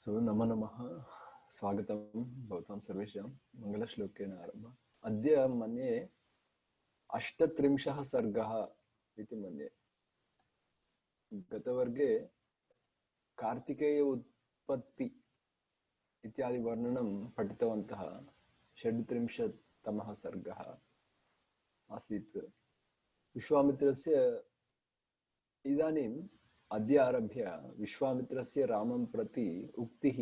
नमो नमः। स्वागतं भवतां सर्वेषां मङ्गलश्लोकेन आरम्भ। अद्य मन्ये 38 सर्गः इति मन्ये। गतवर्गे कार्तिकेय उत्पत्ति इत्यादि वर्णनं पठितवन्तः। 36तमः सर्गः आसीत्। विश्वामित्रस्य इदानीम् अद्य आरभ्य विश्वामित्रस्य रामं प्रति उक्तिः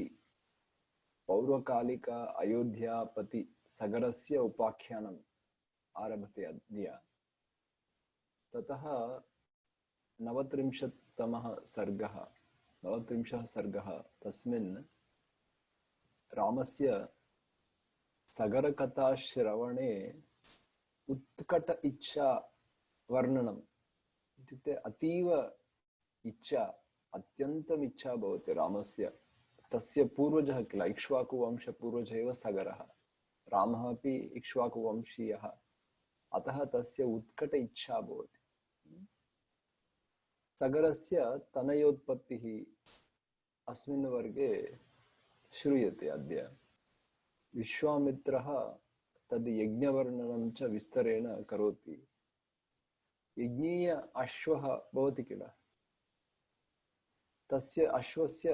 पौर्वकालिक अयोध्यापति सगरस्य उपाख्यानम् आरभते अद्य। ततः 39 सर्गः तस्मिन् रामस्य सगरकथाश्रवणे उत्कट इच्छा वर्णनम्। इत्युक्ते अतीव इच्छा, अत्यन्तम् इच्छा भवति रामस्य। तस्य पूर्वजः किल, इक्ष्वाकुवंशपूर्वजः एव सगरः। रामः अपि इक्ष्वाकुवंशीयः, अतः तस्य उत्कट इच्छा भवति। सगरस्य तनयोत्पत्तिः अस्मिन् वर्गे श्रूयते अद्य। विश्वामित्रः तद् यज्ञवर्णनं च विस्तरेण करोति। यज्ञीय अश्वः भवति किल, तस्य अश्वस्य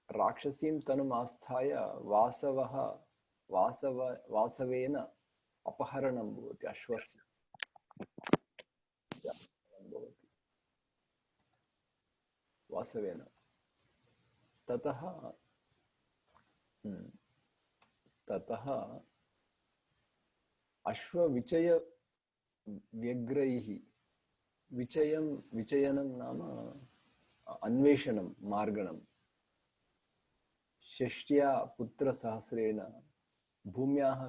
राक्षसीं तनुम् आस्थाय वासवेन अपहरणं भवति। अश्वस्य भवति वासवेन। ततः अश्वविचय व्यग्रैः, विचयनं नाम अन्वेषणं, मार्गणं। षष्ट्या पुत्रसहस्रेण भूम्याः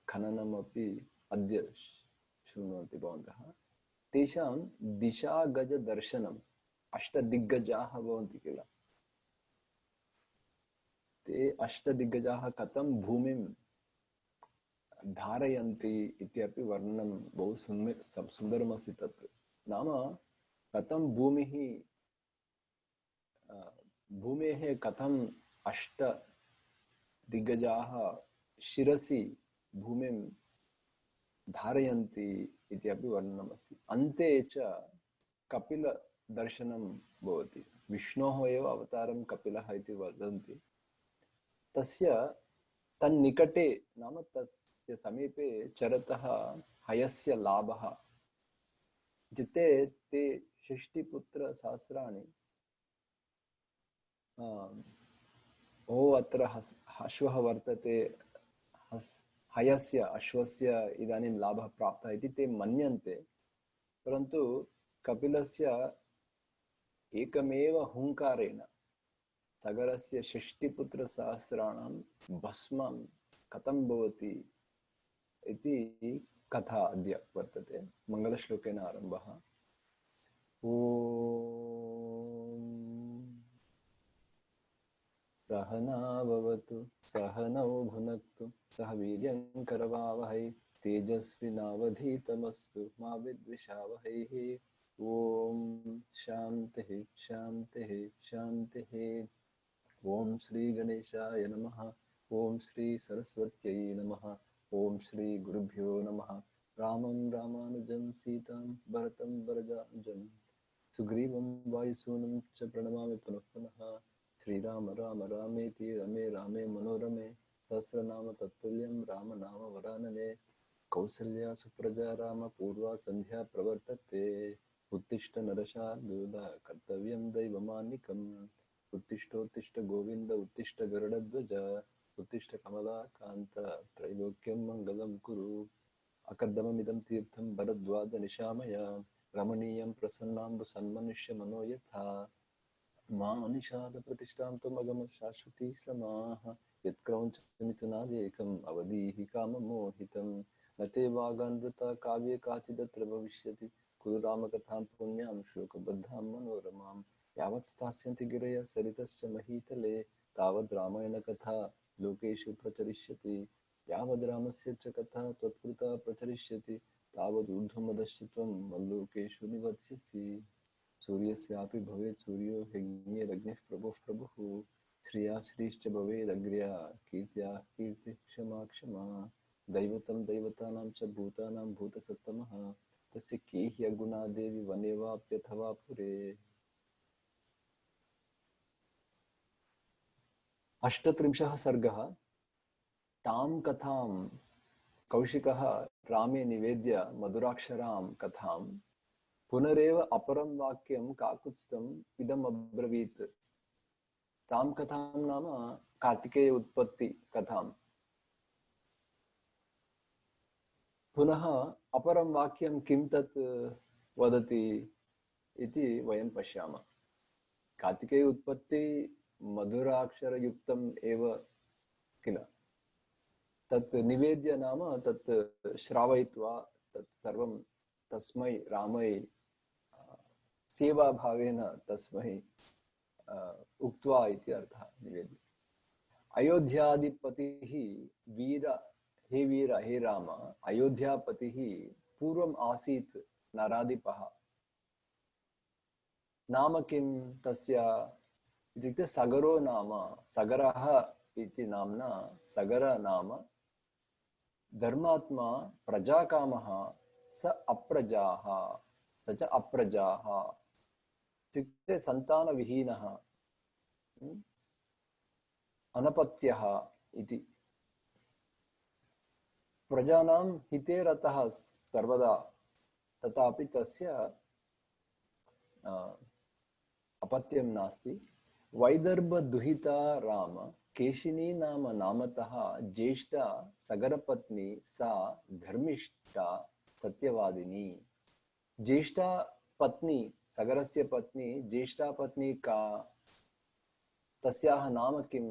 खननमपि अद्य शृण्वन्ति भवन्तः। तेषां दिशागजदर्शनम्। अष्टदिग्गजाः भवन्ति किल, ते अष्टदिग्गजाः कथं भूमिं धारयन्ति इत्यपि वर्णनं बहु सुन्दरमस्ति। तत् नाम कथं भूमेः कथम् अष्टदिग्गजाः शिरसि भूमिं धारयन्ति इत्यपि वर्णनमस्ति। अन्ते च कपिलदर्शनं भवति। विष्णोः एव अवतारं कपिलः इति वदन्ति। तस्य तन्निकटे नाम तस्य समीपे चरतः हयस्य लाभः। इत्युक्ते ते षष्टिपुत्रसहस्राणि अत्र अश्वः वर्तते, हयस्य अश्वस्य इदानीं लाभः प्राप्तः इति ते मन्यन्ते। परन्तु कपिलस्य एकमेव हुङ्कारेण सगरस्य षष्टिपुत्रसहस्राणां भस्मं कथं भवति इति कथा अद्य वर्तते। मङ्गलश्लोकेन आरम्भः। ॐ सहना भवतु सहनौ भुनक्तु सह वीर्यं करवावहै तेजस्विनावधीतमस्तु मा विद्विषावहैः। ॐ शान्तिः शान्तिः शान्तिः। ॐ श्री गणेशाय नमः। ॐ श्री सरस्वत्यै नमः। ॐ श्री गुरुभ्यो नमः। रामं रामानुजं सीतां भरतं वरदानुजं सुग्रीवं वायुसूनं च प्रणमामि पुनः पुनः। श्रीराम राम रामेति रमे रामे मनोरमे सहस्रनाम तत्तुल्यं राम नाम वरानने। कौसल्या सुप्रजा राम पूर्वा संध्या प्रवर्तते। उत्तिष्ठ नरशार्दूल कर्तव्यं दैवमान्निकम्। उत्तिष्ठोत्तिष्ठ गोविन्द उत्तिष्ठ गरुडध्वज उत्तिष्ठ कमलाकान्त त्रैलोक्यं मङ्गलं कुरु। अकर्दममिदं तीर्थं भरद्वाजनिशामय रमणीयं प्रसन्नाम्बुसन्मनुष्य मनो यथा। मानिषादप्रतिष्ठां त्वमगम शाश्वती समाः। यत्क्रौञ्चमिथुनादेकम् अवधीः काममोहितं। न ते वागान्वृता काव्ये काचिदत्र भविष्यति। कुरु रामकथां पुण्यां श्लोकबद्धां मनोरमां। यावत् स्थास्यन्ति गिरयः सरितश्च महीतले तावद् रामायणकथा लोकेषु प्रचरिष्यति। यावद् रामस्य च कथा त्वत्कृता प्रचरिष्यति तावद् ऊर्ध्वमदश्च त्वं मल्लोकेषु निवत्स्यसि। सूर्यस्यापि भवेत् सूर्यो यज्ञैरग्निः प्रभुः प्रभुः। श्रिया श्रीश्च भवेदग्र्या कीर्त्या कीर्ति क्षमा क्षमा दैवतं दैवतानां च भूतानां भूतसत्तमः तस्य के ह्यगुणा देवी वने वाप्यथवा पुरे। 38 सर्गः। तां कथां कौशिकः रामे निवेद्य मधुराक्षरां कथां पुनरेव अपरं वाक्यं काकुत्स्थम् इदम् अब्रवीत्। तां कथां नाम कार्तिकेय उत्पत्ति कथां। पुनः अपरं वाक्यं किं तत् वदति इति वयं पश्यामः। कार्तिकेय उत्पत्ति मधुराक्षरयुक्तम् एव किल, तत् निवेद्य नाम तत् श्रावयित्वा तत् सर्वं तस्मै रामै सेवाभावेन तस्मै उक्त्वा इति अर्थः। निवेद्य अयोध्याधिपतिः वीर हे राम, अयोध्यापतिः पूर्वम् आसीत् नराधिपः। नाम किं तस्य इत्युक्ते सगरो नाम, सगरः इति नाम्ना सगर नाम धर्मात्मा प्रजाकामः स अप्रजाः स च अप्रजाः इत्युक्ते सन्तानविहीनः अनपत्यः इति। प्रजानां हिते रतः सर्वदा, तथापि तस्य अपत्यं नास्ति। वैदर्भदुहिता राम केशिनी नाम नामतः ज्येष्ठा सगरपत्नी सा धर्मिष्ठा सत्यवादिनी। ज्येष्ठा पत्नी, सगरस्य पत्नी ज्येष्ठा पत्नी का, तस्याः नाम किम्?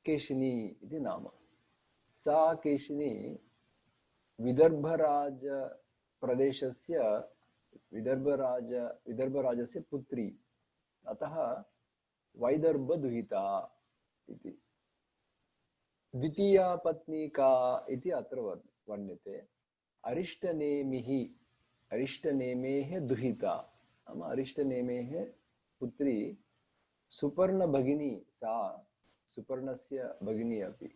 केशिनी इति नाम। सा केशिनी विदर्भराज प्रदेशस्य विदर्भराजस्य पुत्री, अतः वैदर्भदुहिता इति। द्वितीया पत्नी का इति अत्र वर्ण्यते। अरिष्टनेमिः, अरिष्टनेमेः दुहिता नाम अरिष्टनेमेः पुत्री सुपर्णभगिनी, सा सुपर्णस्य भगिनी अपि,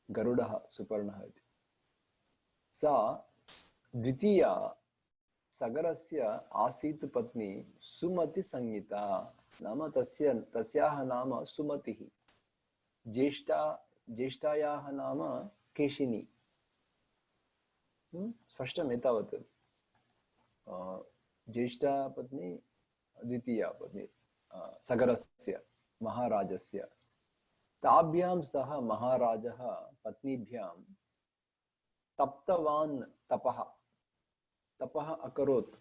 गरुडः सुपर्णः इति। सा द्वितीया सगरस्य आसीत् पत्नी सुमतिसंज्ञिता नाम तस्याः नाम सुमतिः। ज्येष्ठायाः नाम केशिनी। स्पष्टम् एतावत्। ज्येष्ठा पत्नी, द्वितीया पत्नी सगरस्य महाराजस्य। ताभ्यां सह महाराजः पत्नीभ्यां तप्तवान् तपः अकरोत्,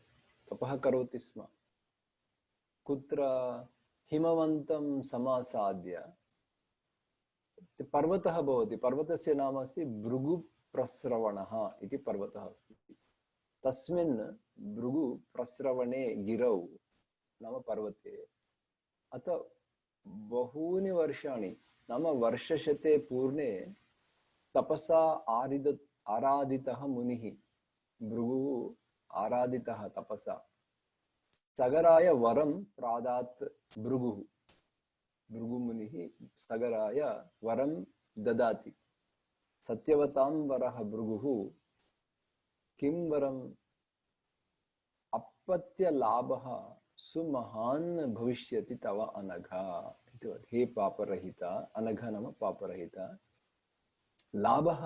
तपः करोति स्म। कुत्र? हिमवन्तं समासाद्य पर्वतः भवति, पर्वतस्य नाम अस्ति भृगुप्रस्रवणः इति पर्वतः अस्ति। तस्मिन् भृगुप्रस्रवणे गिरौ नाम पर्वते अत बहूनि वर्षाणि नाम वर्षशते पूर्णे तपसा आराधितः मुनिः, भृगुः आराधितः तपसा, सगराय वरं प्रादात् भृगुः। भृगुमुनिः सगराय वरं ददाति। सत्यवतां वरः भृगुः। किं वरम्? अपत्यलाभः सुमहान् भविष्यति तव अनघा इति वद। हे पापरहिता, अनघा नाम पापरहिता, लाभः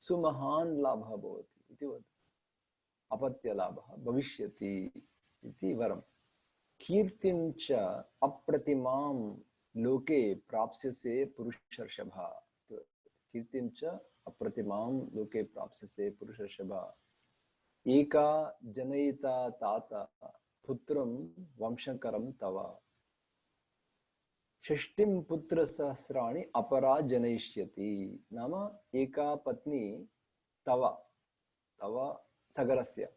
सुमहान् लाभः भवति इति वद। अपत्यलाभः भविष्यति इति वरम्। कीर्तिं च अप्रतिमां लोके प्राप्स्यसे पुरुषर्षभा। कीर्तिं च अप्रतिमां लोके प्राप्स्यसे पुरुषर्षभा। एका जनयिता तात पुत्रं वंशकरं तव। षष्टिं पुत्रसहस्राणि अपरा जनयिष्यति नाम एका पत्नी तव सगरस्य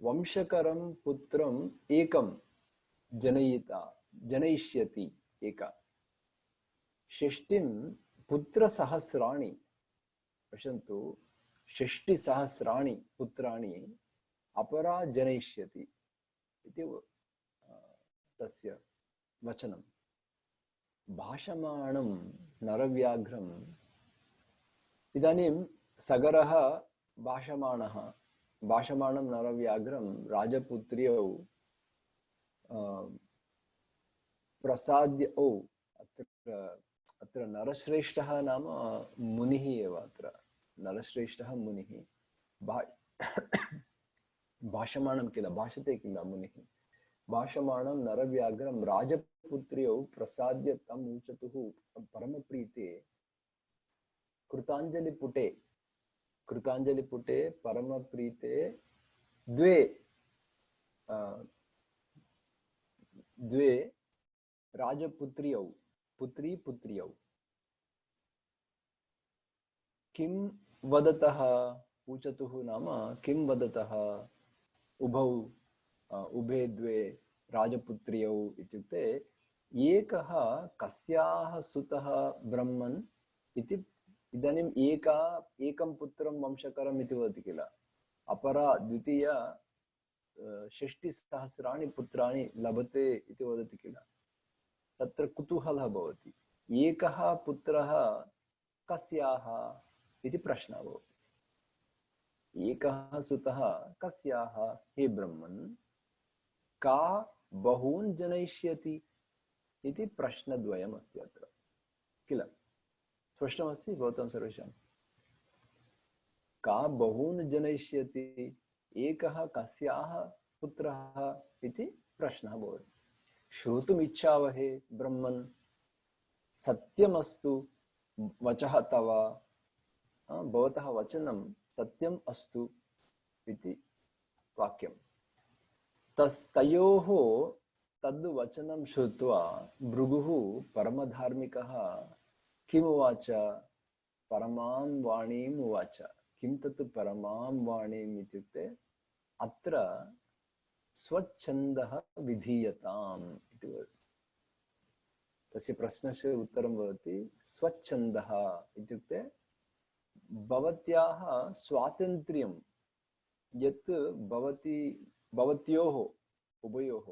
वंशकरं पुत्रम् एकं जनयिष्यति एका। षष्टिं पुत्रसहस्राणि, पश्यन्तु, 60,000 पुत्राणि अपरा जनयिष्यति इति तस्य वचनं। भाषमाणं नरव्याघ्रम्, इदानीं सगरः भाषमाणः, भाषमाणं नरव्याघ्रं राजपुत्र्यौ प्रसाद्य, ओ अत्र नरश्रेष्ठः नाम मुनिः एव, अत्र नरश्रेष्ठः मुनिः, भाषमाणं किल, भाषते किल मुनिः, भाषमाणं नरव्याघ्रं राजपुत्र्यौ प्रसाद्य तम् ऊचतुः परमप्रीते कृताञ्जलिपुटे, कृताञ्जलिपुटे परमप्रीते द्वे द्वे राजपुत्र्यौ, पुत्री पुत्र्यौ किं वदतः, ऊचतुः नाम किं वदतः, उभौ उभे द्वे राजपुत्र्यौ इत्युक्ते एकः कस्याः सुतः ब्रह्मन् इति, इदानीम् एकं पुत्रं वंशकरम् इति वदति किल, अपरा द्वितीया 60,000 पुत्राणि लभते इति वदति किल, तत्र कुतूहलः भवति, एकः पुत्रः कस्याः इति प्रश्नः भवति, एकः सुतः कस्याः, हे ब्रह्मन्, का बहून् जनयिष्यति इति प्रश्नद्वयम् अस्ति अत्र किल, स्पष्टमस्ति भवतां सर्वेषां, का बहून् जनयिष्यति, एकः कस्याः पुत्रः इति प्रश्नः भवति। श्रोतुम् इच्छावहे ब्रह्मन्, सत्यमस्तु वचः तव, भवतः वचनं सत्यम् अस्तु इति वाक्यं। तयोः तद् वचनं श्रुत्वा भृगुः परमधार्मिकः किमुवाच, परमां वाणीम् उवाच। किं तत् परमां वाणीम् इत्युक्ते अत्र स्वच्छन्दः विधीयताम् इति वदति। तस्य प्रश्नस्य उत्तरं भवति स्वच्छन्दः इत्युक्ते भवत्याः स्वातन्त्र्यं यत् भवति, भवत्योः उभयोः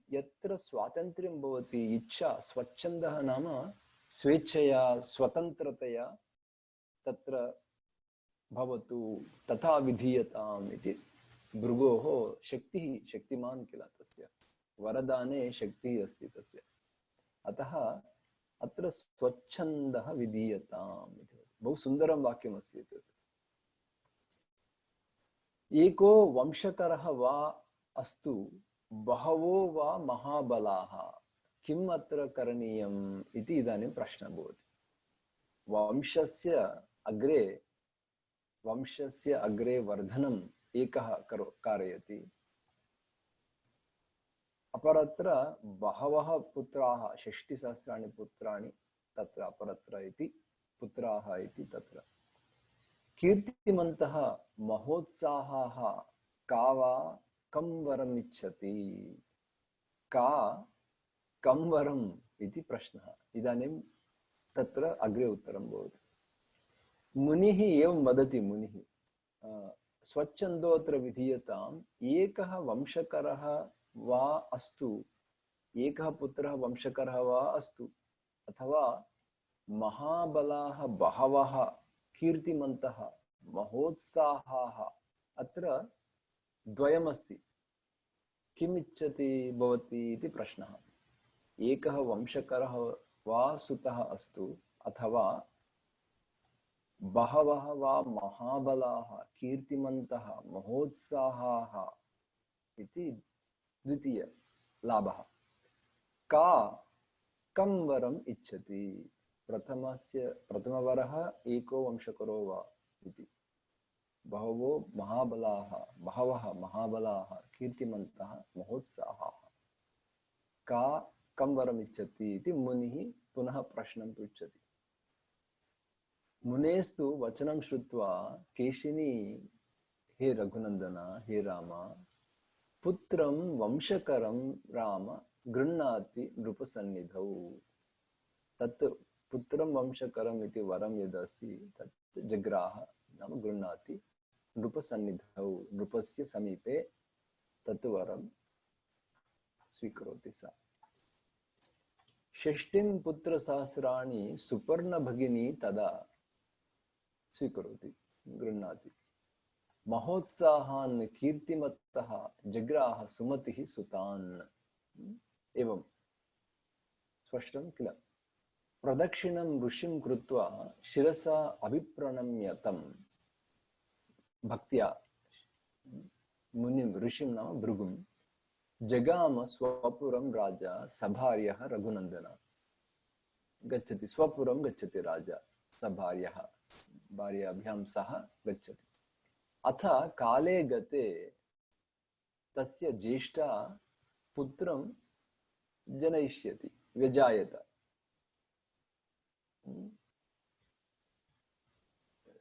यत्र स्वातन्त्र्यं भवति, इच्छा, स्वच्छन्दः नाम स्वेच्छया स्वतन्त्रतया तत्र भवतु, तथा विधीयताम् इति। भृगोः शक्तिः, शक्तिमान् किल, तस्य वरदाने शक्तिः अस्ति तस्य, अतः अत्र स्वच्छन्दः विधीयताम् इति। बहु सुन्दरं वाक्यमस्ति। एको वंशकरः वा अस्तु, बहवो वा महाबलाः, किम् अत्र करणीयम् इति इदानीं प्रश्नः भवति। वंशस्य अग्रे वर्धनम् एकः कारयति, अपरत्र बहवः पुत्राः, 60,000 पुत्राणि तत्र अपरत्र इति पुत्राः इति तत्र कीर्तिमन्तः महोत्साहाः का वा कं वरम् इच्छति, का कं वरम् इति प्रश्नः। इदानीं तत्र अग्रे उत्तरं भवति। मुनिः एवं वदति, मुनिः स्वच्छन्दोऽत्र विधीयताम्, एकः वंशकरः वा अस्तु, एकः पुत्रः वंशकरः वा अस्तु, अथवा महाबलाः बहवः, कीर्तिमन्तः, महोत्साहाः, अत्र द्वयमस्ति। किम् इच्छति भवती इति प्रश्नः। एकः वंशकरः वा सुतः अस्तु, अथवा बहवः वा महाबलाः, कीर्तिमन्तः, महोत्साहाः इति द्वितीय लाभः। का कं वरम् इच्छति, प्रथमवरः एको वंशकरो वा इति, बहवः महाबलाः, कीर्तिमन्तः, महोत्साहाः, का कं वरम् इच्छति इति मुनिः पुनः प्रश्नं पृच्छति। मुनेस्तु वचनं श्रुत्वा केशिनी, हे रघुनंदन, हे राम, पुत्रं वंशकरं राम गृह्णाति नृपसन्निधौ। तत् पुत्रं वंशकरम् इति वरं यदस्ति तत् जग्राह नाम गृह्णाति नृपसन्निधौ नृपस्य समीपे तत् वरं स्वीकरोति सा। षष्टिं पुत्रसहस्राणि सुपर्णभगिनी तदा स्वीकरोति गृह्णाति। महोत्साहान् कीर्तिमत्तः जग्राह सुमतिः सुतान्। एवं स्पष्टं किल? प्रदक्षिणं ऋषिं कृत्वा शिरसा अभिप्रणम्य तं भक्त्या मुनिं ऋषिं नाम भृगुं जगाम स्वपुरं राजा सभार्यः रघुनन्दन। गच्छति स्वपुरं गच्छति राजा सभार्यः भार्याभ्यां सह गच्छति। अथ काले गते तस्य ज्येष्ठा पुत्रं जनयिष्यति व्यजायत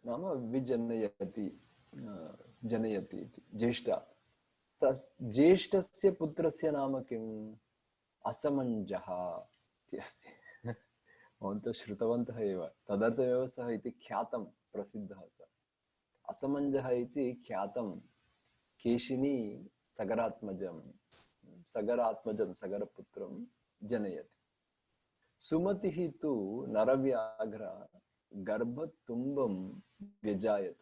नाम विजनयति जनयति इति ज्येष्ठा। तस् ज्येष्ठस्य पुत्रस्य नाम किम्? असमञ्जः इति अस्ति। भवन्तः श्रुतवन्तः एव, तदर्थमेव सः इति ख्यातं प्रसिद्धः सः। असमञ्जः इति ख्यातं केशिनी सगरात्मजं सगरपुत्रं जनयति। सुमतिः तु नरव्याघ्र गर्भतुम्बं व्यजायत।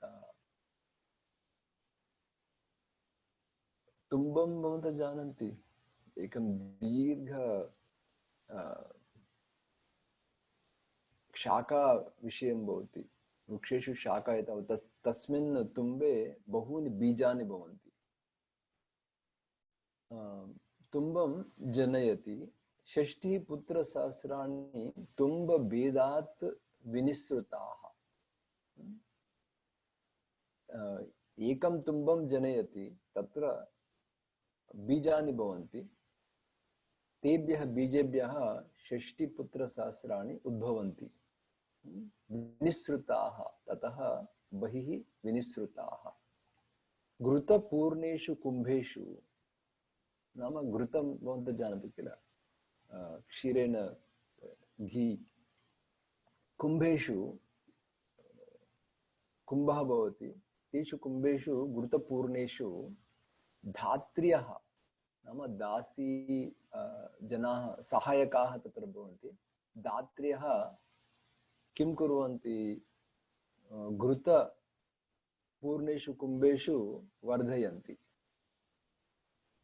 तुम्बं भवन्तः जानन्ति, एकं दीर्घ शाखा विषयं भवति। वृक्षेषु शाखा यथा तस्मिन् तुम्बे बहूनि बीजानि भवन्ति। तुम्बं जनयति। षष्टिः पुत्रसहस्राणि तुम्बभेदात् विनिसृताः। एकं तुम्बं जनयति, तत्र बीजानि भवन्ति। तेभ्यः बीजेभ्यः षष्टिपुत्रसहस्राणि उद्भवन्ति। विनिसृताः, ततः बहिः विनिसृताः। घृतपूर्णेषु कुम्भेषु, नाम घृतं भवन्तः जानन्ति किल, क्षीरेण घी। कुम्भेषु कुम्भः भवति, तेषु कुम्भेषु घृतपूर्णेषु धात्र्यः नाम दासी जनाः सहायकाः तत्र भवन्ति। दात्र्यः किं कुर्वन्ति? घृतपूर्णेषु कुम्भेषु वर्धयन्ति।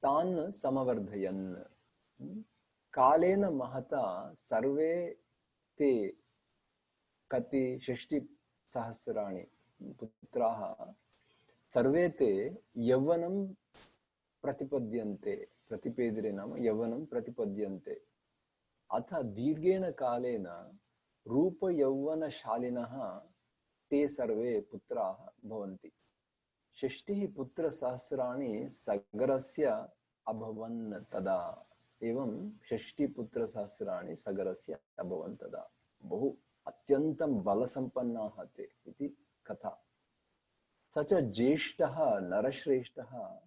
तान् समवर्धयन् कालेन महता सर्वे ते कति 60,000 पुत्राः सर्वे ते यौवनं प्रतिपद्यन्ते। प्रतिपेदिरे नाम यौवनं प्रतिपद्यन्ते। अथ दीर्घेन कालेन रूपयौवनशालिनः ते सर्वे पुत्राः भवन्ति। 60 पुत्रसहस्राणि सगरस्य अभवन् तदा। एवं 60 पुत्रसहस्राणि सगरस्य अभवन् तदा। बहु अत्यन्तं बलसम्पन्नाः ते इति कथा। स च ज्येष्ठः नरश्रेष्ठः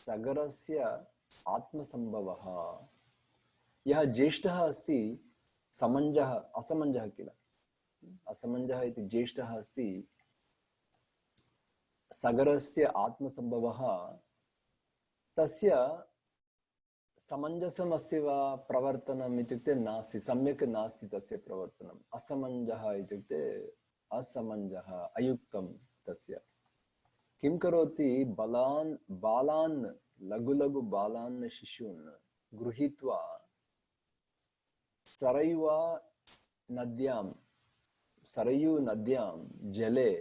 सगरस्य आत्मसम्भवः। यः ज्येष्ठः अस्ति समञ्जः असमञ्जः किल, असमञ्जः इति ज्येष्ठः अस्ति। सगरस्य आत्मसम्भवः, तस्य समञ्जसम् अस्ति वा प्रवर्तनम् इत्युक्ते नास्ति, सम्यक् नास्ति तस्य प्रवर्तनम्। असमञ्जः इत्युक्ते असमञ्जः, अयुक्तं तस्य। किं करोति? बालान् लघु लघु बालान् शिशून् गृहीत्वा सरयू नद्यां जले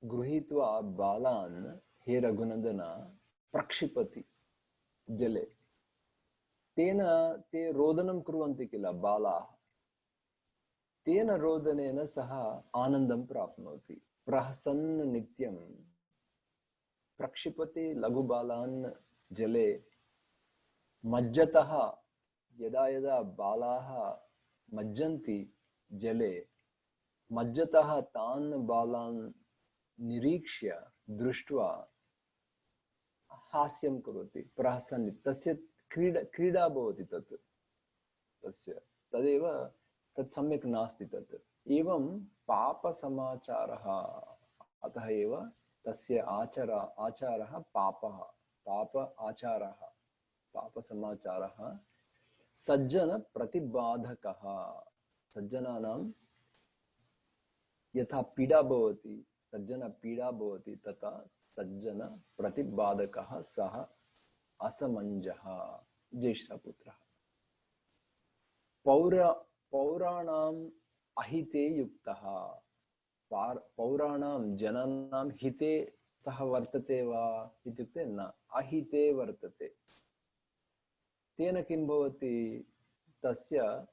गृहीत्वा बालान् हे रघुनन्दन प्रक्षिपति जले। तेन ते रोदनं कुर्वन्ति किल बालाः, तेन रोदनेन सः आनन्दं प्राप्नोति। प्रहसन् नित्यं प्रक्षिपति लघुबालान् जले। मज्जतः, यदा यदा बालाः मज्जन्ति जले, मज्जतः तान् बालान् निरीक्ष्य दृष्ट्वा हास्यं करोति। प्रहसन्, तस्य क्रीडा भवति तत्, तस्य तदेव तत् सम्यक् नास्ति तत्। एवं पापसमाचारः, अतः एव तस्य आचारः पापः, पाप आचारः, पाप समाचारः सज्जन प्रतिबाधकः। सज्जनानां यथा पीडा भवति, सज्जन पीडा भवति, तथा सज्जन प्रतिबाधकः सः असमञ्जः ज्येष्ठपुत्रः। पौराणाम् अहिते युक्तः, पौराणां जनानां हिते सः वर्तते वा इत्युक्ते न, अहिते वर्तते। तेन किं भवति, तस्य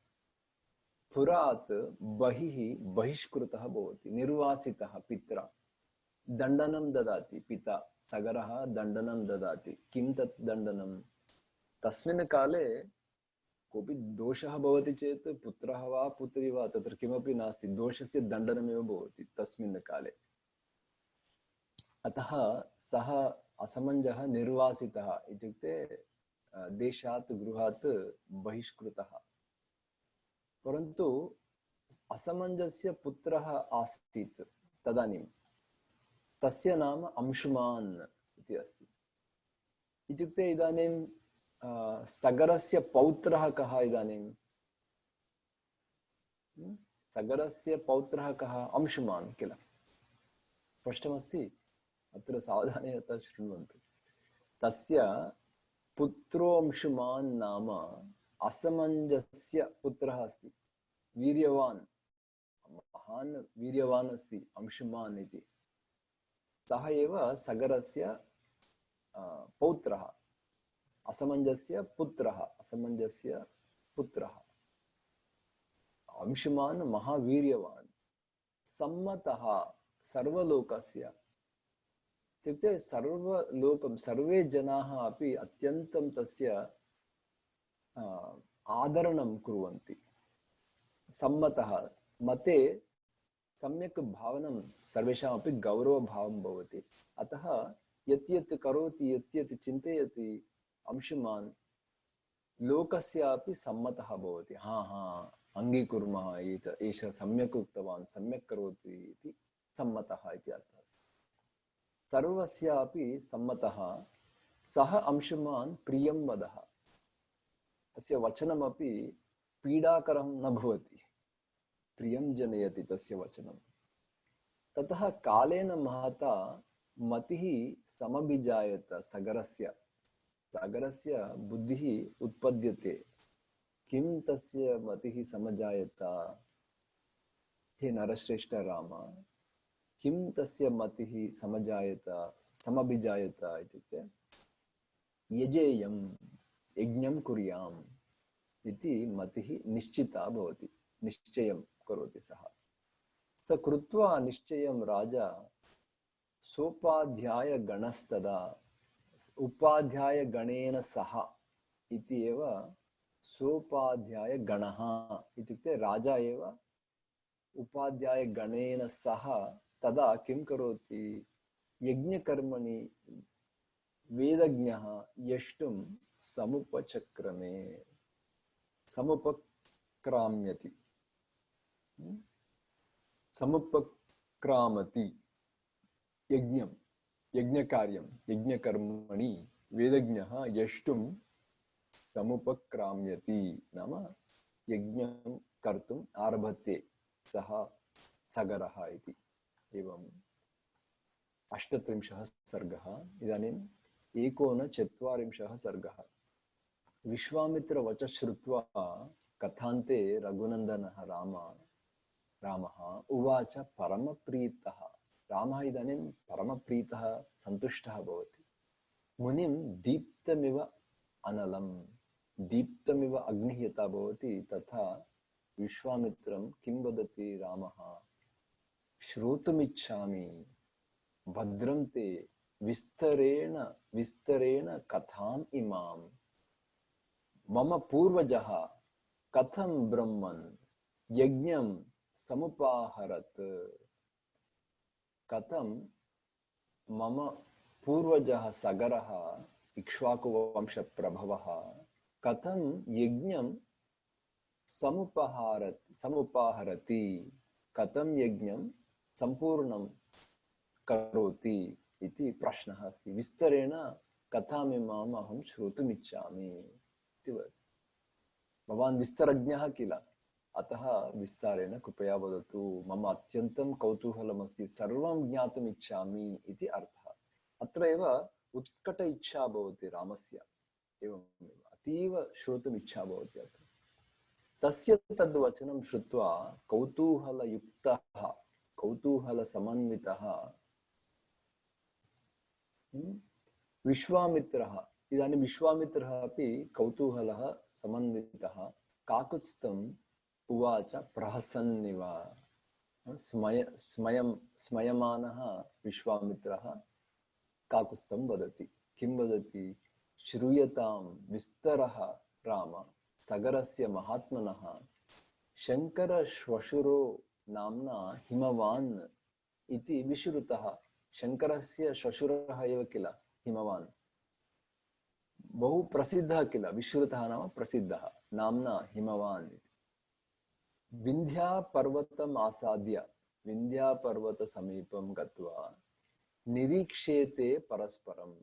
पुरात् बहिः बहिष्कृतः भवति, निर्वासितः पित्रा। दण्डनं ददाति पिता, सगरः दण्डनं ददाति। किं तत् दण्डनं? तस्मिन् काले कोऽपि दोषः भवति चेत् पुत्रः वा पुत्री वा तत्र किमपि नास्ति, दोषस्य दण्डनमेव भवति तस्मिन् काले। अतः सः असमञ्जः निर्वासितः इत्युक्ते देशात् गृहात् बहिष्कृतः। परन्तु असमञ्जस्य पुत्रः आसीत् तदानीं, तस्य नाम अंशुमान् इति अस्ति। इत्युक्ते इदानीं सगरस्य पौत्रः कः? इदानीं सगरस्य पौत्रः कः? अंशुमान् किल? स्पष्टमस्ति? अत्र सावधानतया शृण्वन्तु। तस्य पुत्रो अंशुमान् नाम असमञ्जस्य पुत्रः अस्ति, वीर्यवान्, महान् वीर्यवान् अस्ति अंशुमान् इति। सः एव सगरस्य पौत्रः, असमञ्जस्य पुत्रः, असमञ्जस्य पुत्रः। अंशुमान् महावीर्यवान्, सम्मतः सर्वलोकस्य, इत्युक्ते सर्वलोकं, सर्वे जनाः अपि अत्यन्तं तस्य आदरणं कुर्वन्ति। सम्मतः, मते सम्यक् भावनं, सर्वेषामपि गौरवभावं भवति। अतः यत् यत् करोति, यत् यत् चिन्तयति अंशुमान्, लोकस्यापि सम्मतः भवति। हाँ हाँ, अङ्गीकुर्मः, एषः सम्यक् उक्तवान्, सम्यक् करोति इति सम्मतः इति अर्थः। सर्वस्यापि सम्मतः। सः अंशुमान् प्रियं वदः, तस्य वचनमपि पीडाकरं न भवति, प्रियं जनयति तस्य वचनं। ततः कालेन महता मतिः समभिजायत सगरस्य, सगरस्य बुद्धिः उत्पद्यते। किं तस्य मतिः समजायत? हे नरश्रेष्ठ राम, किं तस्य मतिः समजायत, समभिजायत इत्युक्ते यजेयं, यज्ञं कुर्याम् इति मतिः निश्चिता भवति, निश्चयं करोति सः। स कृत्वा निश्चयं राजा सोपाध्यायगणस्तदा, उपाध्यायगणेन सह इति एव सोपाध्यायगणः इत्युक्ते राजा एव उपाध्यायगणेन सह तदा किं करोति? यज्ञकर्मणि वेदज्ञः यष्टुं समुपचक्रमे, समुपक्राम्यति, समुपक्रामति यज्ञं, यज्ञकार्यं, यज्ञकर्मणि वेदज्ञः यष्टुं समुपक्राम्यति, नाम यज्ञं कर्तुम् आरभते सः सगरः इति। एवं 38 सर्गः। इदानीम् 39 सर्गः। विश्वामित्रवच श्रुत्वा कथान्ते रघुनन्दनः रामः उवाच परमप्रीतः। रामः इदानीं परमप्रीतः, सन्तुष्टः भवति। मुनिं दीप्तमिव अनलं, दीप्तमिव अग्निः यथा भवति तथा विश्वामित्रं किं वदति रामः? श्रोतुमिच्छामि भद्रं ते विस्तरेण विस्तरेण कथाम् इमां। मम पूर्वजः कथं ब्रह्मन् यज्ञं समुपाहरत्। कथं मम पूर्वजः सगरः इक्ष्वाकुवंशप्रभवः कथं यज्ञं समुपाहरति, कथं यज्ञं संपूर्णं करोति इति प्रश्नः अस्ति। विस्तरेण कथामिमाम् अहं श्रोतुमिच्छामि इति वदति। भवान् विस्तरज्ञः किल, अतः विस्तारेण कृपया वदतु, मम अत्यन्तं कौतूहलमस्ति, सर्वं ज्ञातुम् इच्छामि इति अर्थः। अत्र एव उत्कट इच्छा भवति रामस्य, एवमेव अतीव श्रोतुम् इच्छा भवति अत्र। तस्य तद्वचनं श्रुत्वा कौतूहलयुक्तः, कौतूहलसमन्वितः विश्वामित्रः, इदानीं विश्वामित्रः अपि कौतूहलः समन्वितः काकुत्स्थम् उवाच प्रहसन्निव। स्मयमानः विश्वामित्रः काकुत्स्थं वदति। किं वदति? श्रूयतां विस्तरः राम सगरस्य महात्मनः शङ्करश्वशुरो नाम्ना हिमवान् इति विश्रुतः। शङ्करस्य श्वशुरः एव किल हिमवान्, बहु प्रसिद्धः किल, विश्रुतः नाम प्रसिद्धः, नाम्ना हिमवान्। विन्ध्यापर्वतम् आसाद्य, विन्ध्यापर्वतसमीपं गत्वा निरीक्षेते परस्परं।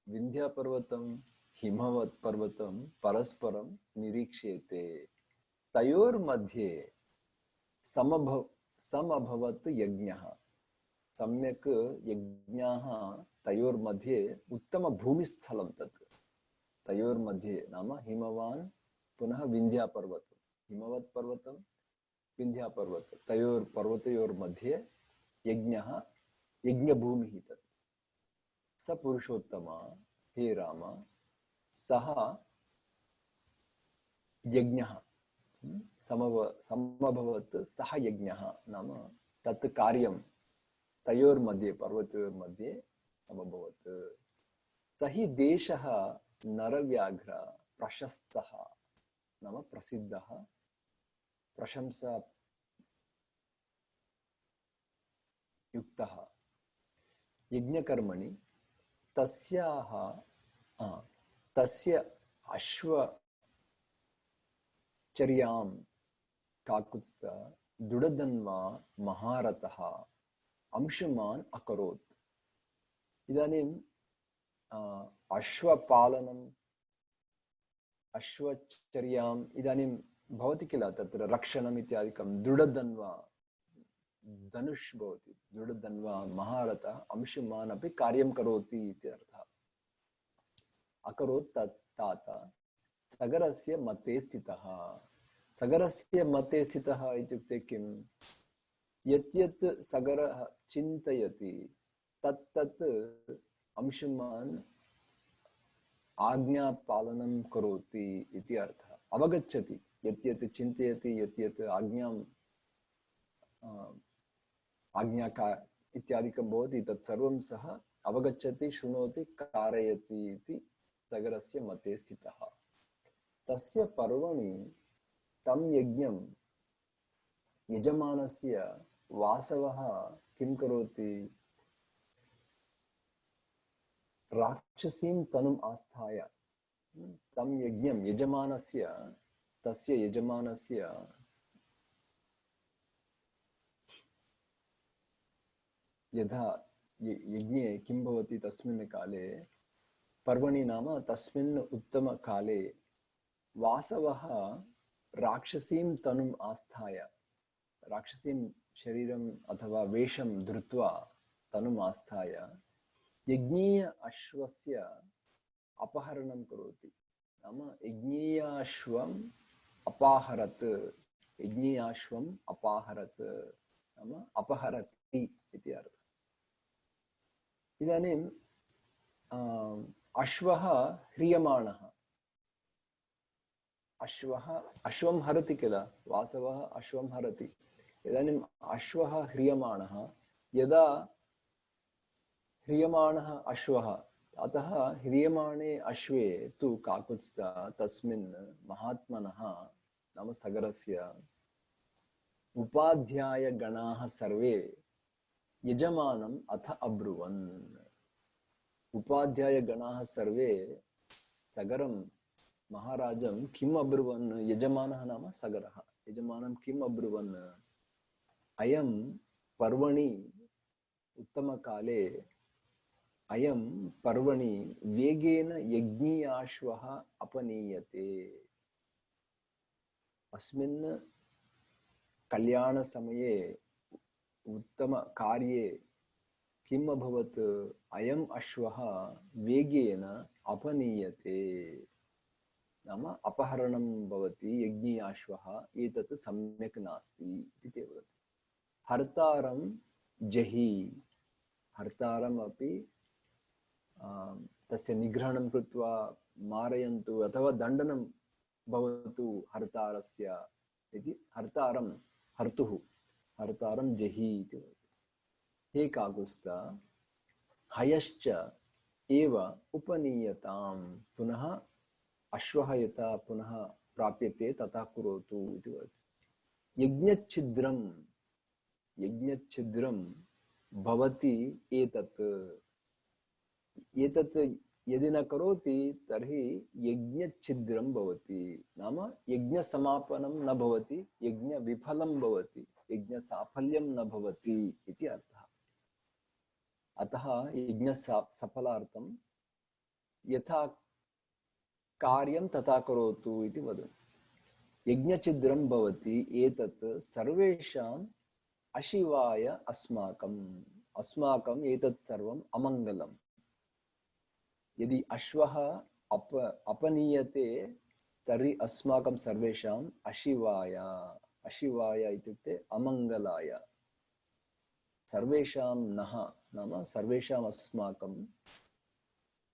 विन्ध्यापर्वतं हिमवत्पर्वतं परस्परं निरीक्षेते। तयोर्मध्ये समभवत् यज्ञः। सम्यक् यज्ञः तयोर्मध्ये उत्तमभूमिस्थलं तत्। तयोर्मध्ये नाम हिमवान् पुनः विन्ध्यापर्वतं, हिमवत्पर्वतं विन्ध्यापर्वतं, तयोर्पर्वतयोर्मध्ये यज्ञः, यज्ञभूमिः तत्। स पुरुषोत्तमा, हे राम, सः यज्ञः समभवत्, सः यज्ञः नाम तत् कार्यं तयोर्मध्ये, पर्वतयोर्मध्ये समभवत्। स हि देशः नरव्याघ्र प्रशस्तः नाम प्रसिद्धः, प्रशंसा युक्तः। यज्ञकर्मणि तस्य अश्वचर्यां काकुत्स्थ दुडदन्वा महारथः अंशुमान् अकरोत्। इदानीं अश्वपालनम्, अश्वचर्याम् इदानीं भवति किल, तत्र रक्षणम् इत्यादिकं। दृढदन्वा धनुष् भवति, दृढदन्वा महारथः अंशुमान् अपि कार्यं करोति इति अर्थः। अकरोत् तात सगरस्य मते स्थितः। सगरस्य मते स्थितः इत्युक्ते किम्? यत् यत् सगरः चिन्तयति तत् अंशुमान् आज्ञापालनं करोति इति अर्थः। अवगच्छति, यत् यत् चिन्तयति, यत् यत् आज्ञा इत्यादिकं भवति, तत्सर्वं सः अवगच्छति, शृणोति, कारयति इति सगरस्य मते स्थितः। तस्य पर्वणि तं यज्ञं यजमानस्य वासवः किं करोति? राक्षसीं तनुम् आस्थाय तं यज्ञं यजमानस्य, तस्य यजमानस्य यथा यज्ञे किं भवति तस्मिन् काले, पर्वणि नाम तस्मिन् उत्तमकाले वासवः राक्षसीं तनुम् आस्थाय, राक्षसीं शरीरम् अथवा वेषं धृत्वा तनुम् आस्थाय यज्ञीय अश्वस्य अपहरणं करोति। नाम यज्ञीयाश्वम् अपाहरत्, यज्ञीयाश्वम् अपाहरत् नाम अपहरति इति अर्थः। इदानीं अश्वः ह्रियमाणः, अश्वं हरति किल, वासवः अश्वं हरति। इदानीम् अश्वः ह्रियमाणः, यदा ह्रियमाणः अश्वः, अतः ह्रियमाणे अश्वे तु काकुत्स्थ तस्मिन् महात्मनः नाम सगरस्य उपाध्यायगणाः सर्वे यजमानम् अथ अब्रुवन्। उपाध्यायगणाः सर्वे सगरं महाराजं किम् अब्रुवन्? यजमानः नाम सगरः, यजमानं किम् अब्रुवन्? अयं पर्वणि उत्तमकाले अयं पर्वणि वेगेन यज्ञीयाश्वः अपनीयते। अस्मिन् कल्याणसमये उत्तमकार्ये किम् अभवत्? अयम् अश्वः वेगेन अपनीयते, नाम अपहरणं भवति। यज्ञीयाश्वः एतत् सम्यक् नास्ति इति वदति। हर्तारं जहि, हर्तारम् अपि तस्य निग्रहणं कृत्वा मारयन्तु अथवा दण्डनं भवतु हर्तारस्य इति। हर्तारं हर्तुः, हर्तारं जहि इति वदति। हे काकुत्स्थ, हयश्च एव उपनीयतां, पुनः अश्वः यथा पुनः प्राप्यते तथा करोतु इति वदति। यज्ञच्छिद्रं, यज्ञच्छिद्रं भवति एतत्, एतत् यदि न करोति तर्हि यज्ञच्छिद्रं भवति, नाम यज्ञसमापनं न भवति, यज्ञविफलं भवति, यज्ञसाफल्यं न भवति इति अर्थः। अतः यज्ञसफलार्थं यथा कार्यं तथा करोतु इति वदति। यज्ञच्छिद्रं भवति एतत् सर्वेषाम् अशिवाय अस्माकम्, अस्माकम् एतत् सर्वम् अमङ्गलम्। यदि अश्वः अपनीयते तर्हि अस्माकं सर्वेषाम् अशिवाय, अशिवाय इत्युक्ते अमङ्गलाय, सर्वेषां नः, नाम सर्वेषाम् अस्माकम्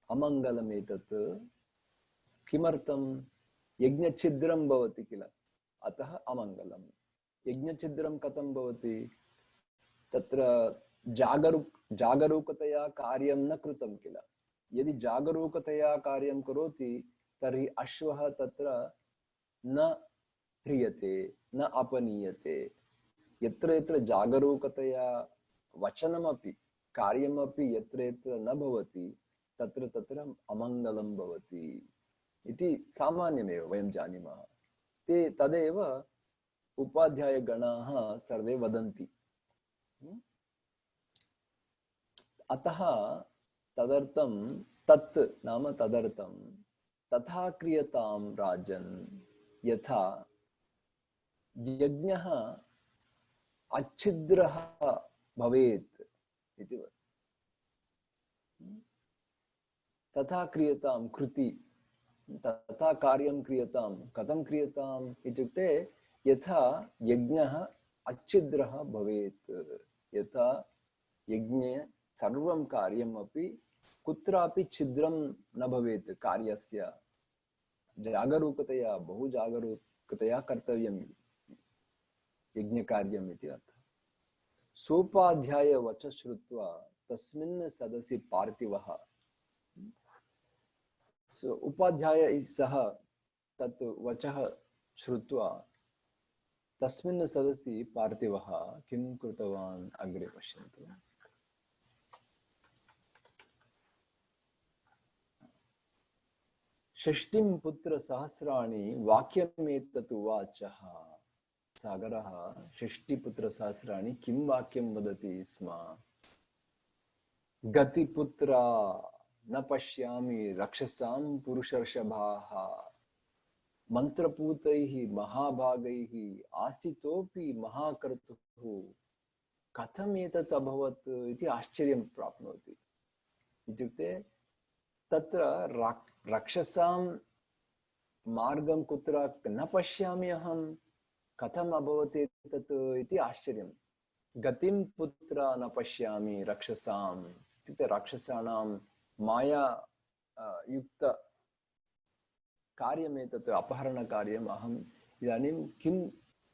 अमङ्गलम् एतत्। किमर्थं? यज्ञच्छिद्रं भवति किल, अतः अमङ्गलम्। यज्ञच्छिद्रं कथं भवति? तत्र जागरूकतया कार्यं न कृतं किल। यदि जागरूकतया कार्यं करोति तर्हि अश्वः तत्र न ह्रियते, न अपनीयते। यत्र यत्र जागरूकतया वचनमपि कार्यमपि यत्र यत्र न भवति तत्र तत्र अमङ्गलं भवति इति सामान्यमेव वयं जानीमः। ते तदेव उपाध्यायगणाः सर्वे वदन्ति। अतः तदर्थं तत् नाम तदर्थं तथा क्रियतां राजन्, यथा यज्ञः अच्छिद्रः भवेत् इति वदति। तथा क्रियतां कृति, तथा कार्यं क्रियतां। कथं क्रियताम् इत्युक्ते यथा यज्ञः अच्छिद्रः भवेत्, यथा यज्ञे सर्वं कार्यमपि कुत्रापि छिद्रं न भवेत् कार्यस्य। जागरूकतया, बहु जागरूकतया कर्तव्यं यज्ञकार्यम् इति अर्थः। सोपाध्याय वच श्रुत्वा तस्मिन् सदसि पार्थिवः, उपाध्याय सः तत् वचः श्रुत्वा तस्मिन् सदसि पार्थिवः किं कृतवान् अग्रे पश्यन्तु। षष्टिं पुत्र सहस्राणि वाक्यमेतत् उवाचः। सागरः षष्टिपुत्र सहस्राणि किं वाक्यं वदति स्म? गतिपुत्रा न पश्यामि रक्षसां पुरुषर्षभाः, मंत्रपूतैः महाभागैः आसितोऽपि महाकर्तुः, कथम् एतत् अभवत् इति आश्चर्यं प्राप्नोति। इत्युक्ते तत्र रक्षसां मार्गं कुत्र न पश्यामि अहं, कथम् अभवत् एतत् इति आश्चर्यं। गतिं पुत्र न पश्यामि रक्षसाम् इत्युक्ते राक्षसानां माया युक्त कार्यमेतत् अपहरणकार्यम् अहम् इदानीं किं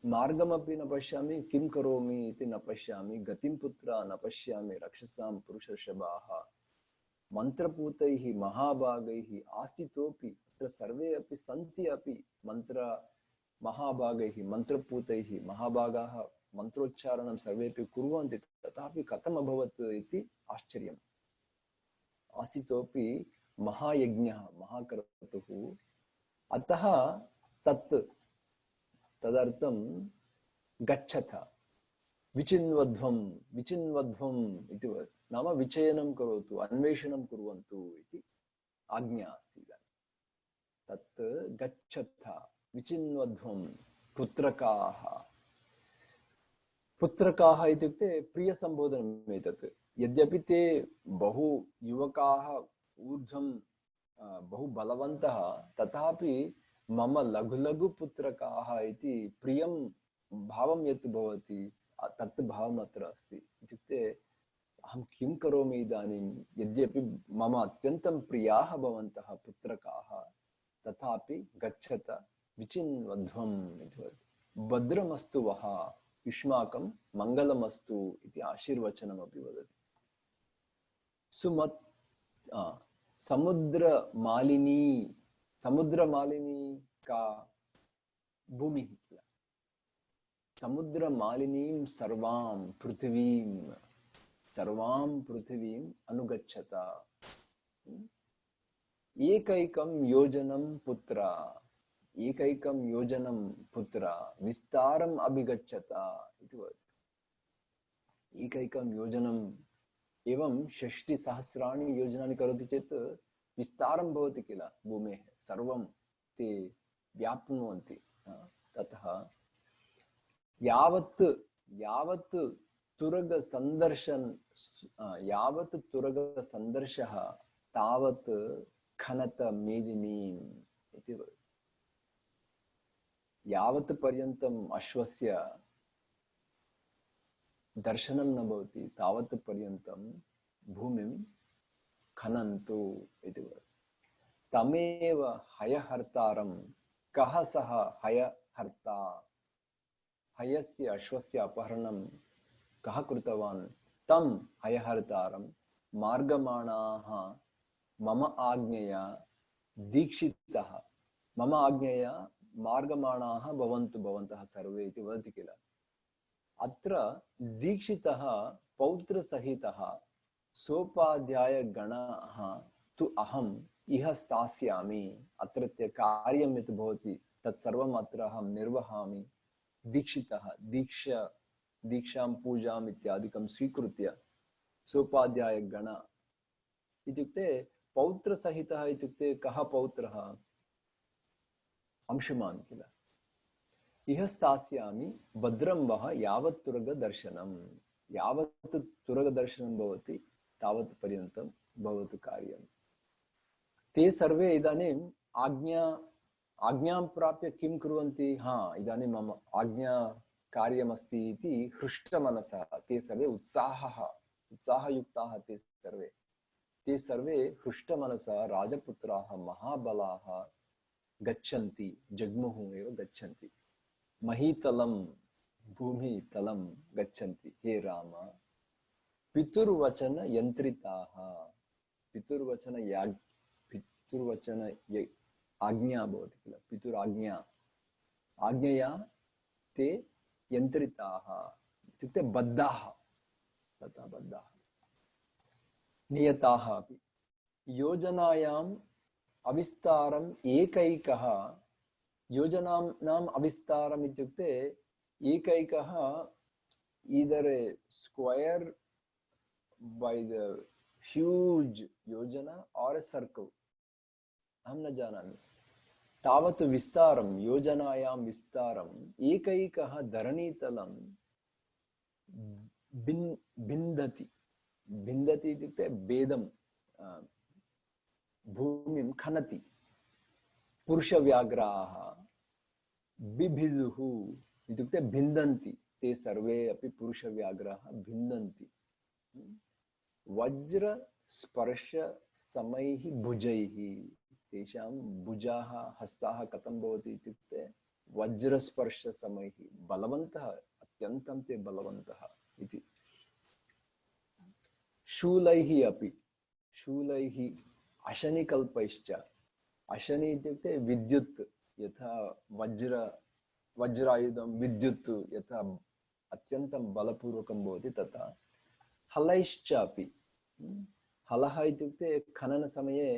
मार्गमपि न पश्यामि, किं करोमि इति न पश्यामि। गतिं पुत्र न पश्यामि रक्षसां पुरुषर्षभाः, मंत्रपूतैः महाभागैः आस्थितोऽपि, अत्र सर्वे अपि सन्ति अपि मंत्र महाभागैः मंत्रपूतैः, महाभागाः मंत्रोच्चारणं सर्वेपि कुर्वन्ति, तथापि कथम् अभवत् इति आश्चर्यम्। आसितोऽपि महायज्ञः महाकर्तुः, अतः तत् तदर्थं गच्छथ, विचिन्वध्वं विचिन्वध्वम् इति नाम विचयनं करोतु, अन्वेषणं कुर्वन्तु इति आज्ञा अस्ति। तत् गच्छथ विचिन्वध्वं पुत्रकाः। पुत्रकाः इत्युक्ते प्रियसम्बोधनम् एतत्। यद्यपि ते बहु युवकाः ऊर्ध्वं बहु बलवन्तः, तथापि मम लघु लघु पुत्रकाः इति प्रियं भावं यत् भवति तत् भावम् अत्र अस्ति। इत्युक्ते अहं किं करोमि इदानीं, यद्यपि मम अत्यन्तं प्रियाः भवन्तः पुत्रकाः, तथापि गच्छत विचिन्वध्वम् इति वदति। भद्रमस्तु वः, युष्माकं मङ्गलमस्तु इति आशीर्वचनमपि वदति। सुमत् समुद्रमालिनी, समुद्रमालिनी का भूमिः किल, समुद्रमालिनीं सर्वां पृथिवीम् अनुगच्छत। एकैकं योजनं पुत्र विस्तारम् अभिगच्छत इति वदति। एकैकं योजनम् एवं 60,000 योजनानि करोति चेत् विस्तारं भवति किल, भूमेः सर्वं ते व्याप्नुवन्ति। ततः यावत् तुरगसन्दर्शः तावत् खनत मेदिनीम् इति वदति। यावत् पर्यन्तम् अश्वस्य दर्शनं न भवति तावत् पर्यन्तं भूमिं खनन्तु इति वदति। तमेव हयहर्तारं, कः सः हयहर्ता, हयस्य अश्वस्य अपहरणं कः कृतवान्, तं हयहर्तारं मार्गमाणाः मम आज्ञया दीक्षितः, मम आज्ञया मार्गमाणाः भवन्तु भवन्तः सर्वे इति वदति किल। अत्र दीक्षितः पौत्रसहितः सोपाध्यायगणः तु अहम् इह स्थास्यामि। अत्रत्य कार्यं यत् भवति तत्सर्वम् अत्र अहं निर्वहामि। दीक्षितः, दीक्षां पूजाम् इत्यादिकं स्वीकृत्य सोपाध्यायगण इत्युक्ते पौत्रसहितः इत्युक्ते कः पौत्रः, अंशुमान् किल। इह स्थास्यामि भद्रं वः यावत् तुरगदर्शनं, यावत् तुरगदर्शनं भवति तावत् पर्यन्तं भवतु कार्यं। ते सर्वे इदानीम् आज्ञां प्राप्य किं कुर्वन्ति, इदानीं मम आज्ञा कार्यमस्ति इति हृष्टमनसः ते सर्वे उत्साहयुक्ताः ते सर्वे हृष्टमनसः राजपुत्राः महाबलाः गच्छन्ति, जग्मुः एव गच्छन्ति, महीतलं भूमितलं गच्छन्ति। हे राम, पितुर्वचन यन्त्रिताः, पितुर्वचन आज्ञा भवति किल, आज्ञया ते यन्त्रिताः इत्युक्ते बद्धाः, तथा बद्धाः, नियताः अपि। योजनायाम् अविस्तारम् एकैकः, योजनानाम् अविस्तारम् इत्युक्ते एकैकः either a square by the huge yojana or a circle, अहं न जानामि। तावत् विस्तारं, योजनायां विस्तारम् एकैकः धरणीतलं बिन्दति इत्युक्ते भेदं, भूमिं खनति। पुरुषव्याघ्राः बिभिदुः इत्युक्ते भिन्दन्ति, ते सर्वे अपि पुरुषव्याघ्राः भिन्दन्ति। वज्रस्पर्शसमैः भुजैः, तेषां भुजाः हस्ताः कथं भवति इत्युक्ते वज्रस्पर्शसमैः, बलवन्तः, अत्यन्तं ते बलवन्तः इति। शूलैः अपि, शूलैः अशनिकल्पैश्च, अशनि इत्युक्ते विद्युत्, यथा वज्रायुधं विद्युत् यथा अत्यन्तं बलपूर्वकं भवति तथा हलैश्च अपि। हलः इत्युक्ते खननसमये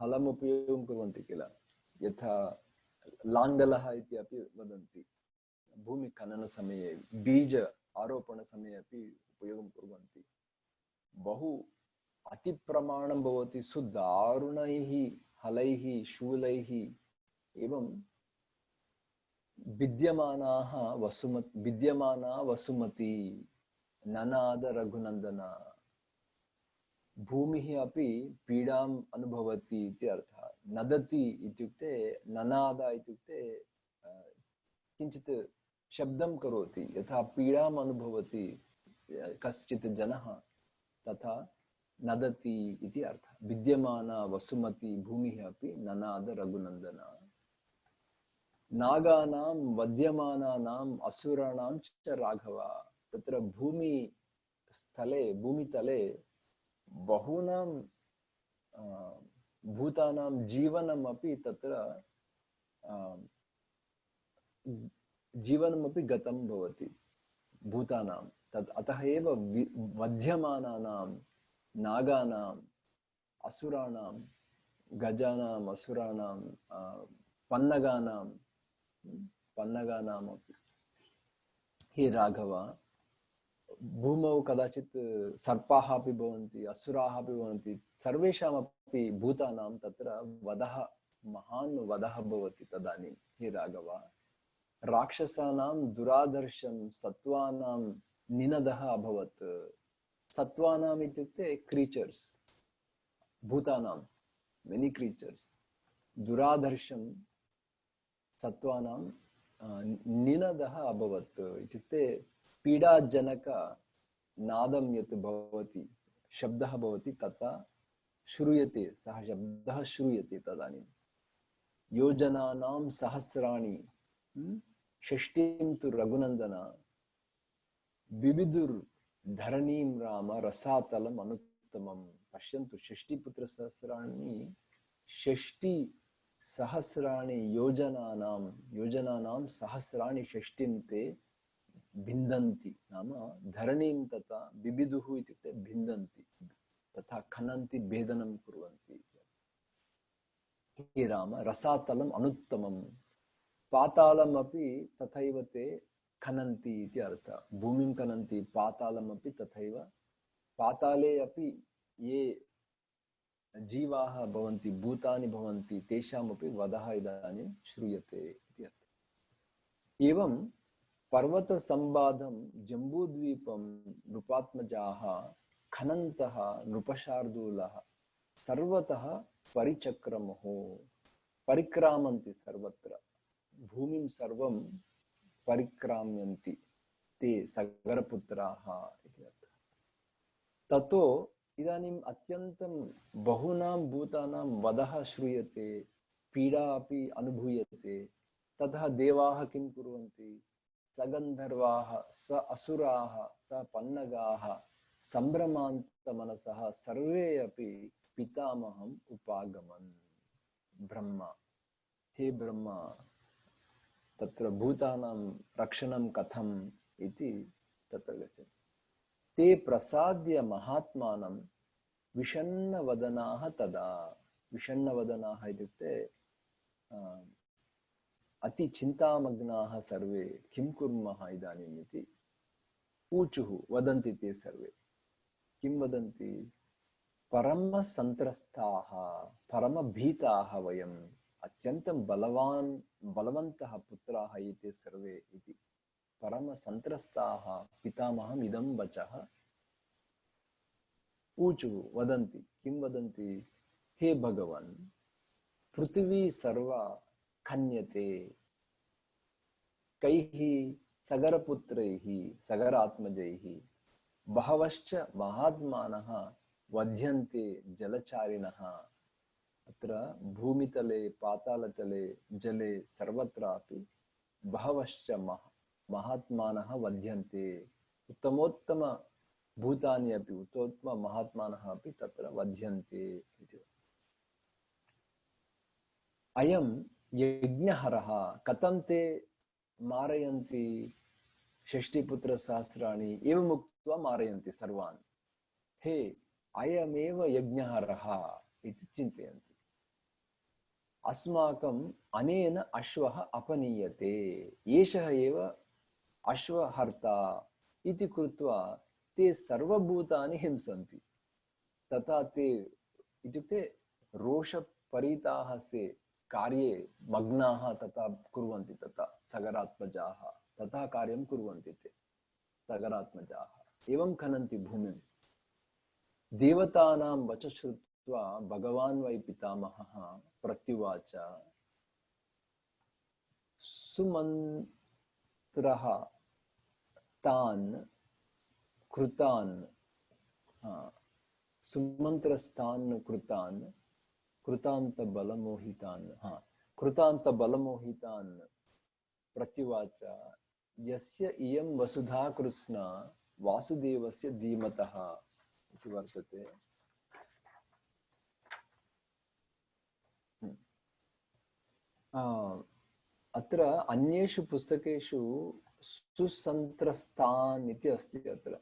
हलम् उपयोगं कुर्वन्ति किल, यथा लाङ्गलः इति अपि वदन्ति, भूमिखननसमये बीज आरोपणसमये अपि उपयोगं कुर्वन्ति। बहु अतिप्रमाणं भवति, सुदारुणैः हलैः शूलैः एवं विद्यमाना वसुमती ननाद रघुनंदना। भूमिः अपि पीडाम् अनुभवति इति अर्थः। नदति इत्युक्ते ननाद इत्युक्ते किञ्चित् शब्दं करोति, यथा पीडाम् अनुभवति कश्चित् जनः, तथा नदति इति अर्थः। विद्यमाना वसुमती भूमिः अपि ननाद रघुनंदना। नागानां वध्यमानानाम् असुराणां च राघव। तत्र भूमितले बहूनां भूतानां जीवनमपि तत्र जीवनमपि गतं भवति भूतानां। तत् अतः एव वध्यमानानां नागानाम् असुराणां, गजानाम् असुराणां, पन्नगानामपि हे राघव। भूमौ कदाचित् सर्पाः अपि भवन्ति, असुराः अपि भवन्ति। सर्वेषामपि भूतानां तत्र वधः, महान् वधः भवति तदानीं हे राघव। राक्षसानां दुरादर्शं सत्त्वानां निनदः अभवत्। सत्त्वानाम् इत्युक्ते क्रीचर्स्, भूतानां मेनी क्रीचर्स्। दुरादर्शं सत्त्वानां निनदः अभवत् इत्युक्ते पीडाजनक नादं यत् भवति, शब्दः भवति, तथा श्रूयते, सः शब्दः श्रूयते तदानीं। योजनानां सहस्राणि षष्टिं तु रघुनन्दन बिबिदुर्धरणीं राम रसातलम् अनुत्तमम्। पश्यन्तु, षष्टिपुत्रसहस्राणि, षष्टिसहस्राणि योजनानां सहस्राणि षष्टिं ते भिन्दन्ति, नाम धरणीं तथा बिबिदुः इत्युक्ते भिन्दन्ति, तथा खनन्ति, भेदनं कुर्वन्ति। हे राम, रसातलम् अनुत्तमम्। पातालम् अपि तथैव ते खनन्ति इति अर्थः। भूमिं खनन्ति, पातालम् अपि तथैव। पाताले अपि ये जीवाः भवन्ति, भूतानि भवन्ति, तेषामपि वधः इदानीं श्रूयते इति अर्थः। एवं पर्वतसम्बाधं जम्बूद्वीपं नृपात्मजाः खनन्तः नृपशार्दूलः सर्वतः परिचक्रमुः। परिक्रामन्ति सर्वत्र, भूमिं सर्वं परिक्राम्यन्ति ते सगरपुत्राः इति अर्थः। ततो इदानीम् अत्यन्तं बहूनां भूतानां वधः श्रूयते, पीडा अपि अनुभूयते। ततः देवाः किं कुर्वन्ति? सगन्धर्वाः, स असुराः, स पन्नगाः सम्भ्रमान्तमनसः सर्वे अपि पितामहम् उपागमन्। ब्रह्मा, हे ब्रह्मा, तत्र भूतानां रक्षणं कथम् इति तत्र गच्छति। ते प्रसाद्य महात्मानं विषण्णवदनाः तदा। विषण्णवदनाः इत्युक्ते अति चिन्तामग्नाः सर्वे, किं कुर्मः इदानीम् इति ऊचुः, वदन्ति ते सर्वे। किं वदन्ति? परमसन्त्रस्ताः, परमभीताः वयम्, अत्यन्तं बलवन्तः पुत्राः एते सर्वे इति। परमसन्त्रस्ताः, पितामहम् इदं वचः ऊचुः, वदन्ति। किं वदन्ति? हे भगवन्, पृथिवी सर्वा खन्यते कैः? सगरपुत्रैः, सगरात्मजैः। बहवश्च महात्मानः वध्यन्ते जलचारिणः। अत्र भूमितले, पातालतले, जले सर्वत्रापि बहवश्च महात्मानः वध्यन्ते। उत्तमोत्तम भूतानि अपि, उत्तमोत्तम महात्मानः अपि तत्र वध्यन्ते इति। अयं यज्ञहरः। कथं ते मारयन्ति? षष्टिपुत्रसहस्राणि एवम् उक्त्वा मारयन्ति सर्वान्। हे, अयमेव यज्ञहरः इति चिन्तयन्ति। अस्माकम् अनेन अश्वः अपनीयते, एषः एव अश्वहर्ता इति कृत्वा ते सर्वभूतानि हिंसन्ति। तथा ते इत्युक्ते रोषपरीताः से कार्ये मग्नाः तथा कुर्वन्ति, तथा सगरात्मजाः तथा कार्यं कुर्वन्ति ते सगरात्मजाः एवं खनन्ति भूमिं। देवतानां वच श्रुत्वा भगवान् वै पितामहः प्रत्युवाच सुमन्त्रः तान् कृतान् सुमन्त्रस्तान् कृतान् कृतान्तबलमोहितान् प्रत्युवाच यस्य इयं वसुधा कृत्स्ना वासुदेवस्य धीमतः इति वर्तते। अत्र अन्येषु पुस्तकेषु सुसन्त्रस्तान् इति अस्ति। अत्र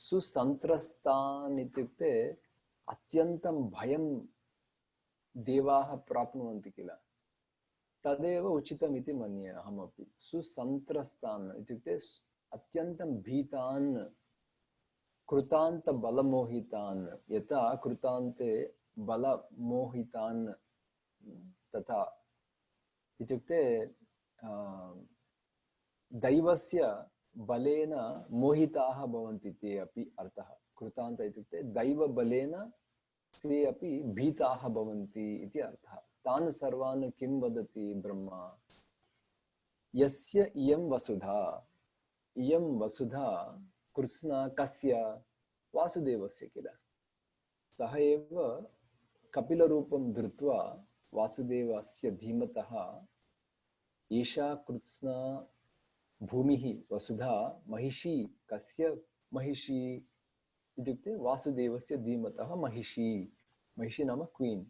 सुसन्त्रस्तान् इत्युक्ते अत्यन्तं भयं देवाः प्राप्नुवन्ति किल, तदेव उचितम् इति मन्ये अहमपि। सुसन्त्रस्तान् इत्युक्ते अत्यन्तं भीतान्, कृतान्तबलमोहितान्, यथा कृतान्ते बलमोहितान् तथा इत्युक्ते दैवस्य बलेन मोहिताः भवन्ति ते अपि अर्थः। कृतान्त इत्युक्ते दैवबलेन ते अपि भीताः भवन्ति इति अर्थः। तान् सर्वान् किं वदति ब्रह्मा, यस्य इयं वसुधा कृत्स्ना कस्य, वासुदेवस्य किल। सः एव कपिलरूपं धृत्वा वासुदेवस्य धीमतः एषा कृत्स्ना भूमिः वसुधा महिषी, कस्य महिषी इत्युक्ते वासुदेवस्य धीमतः महिषी। महिषी नाम क्वीन्,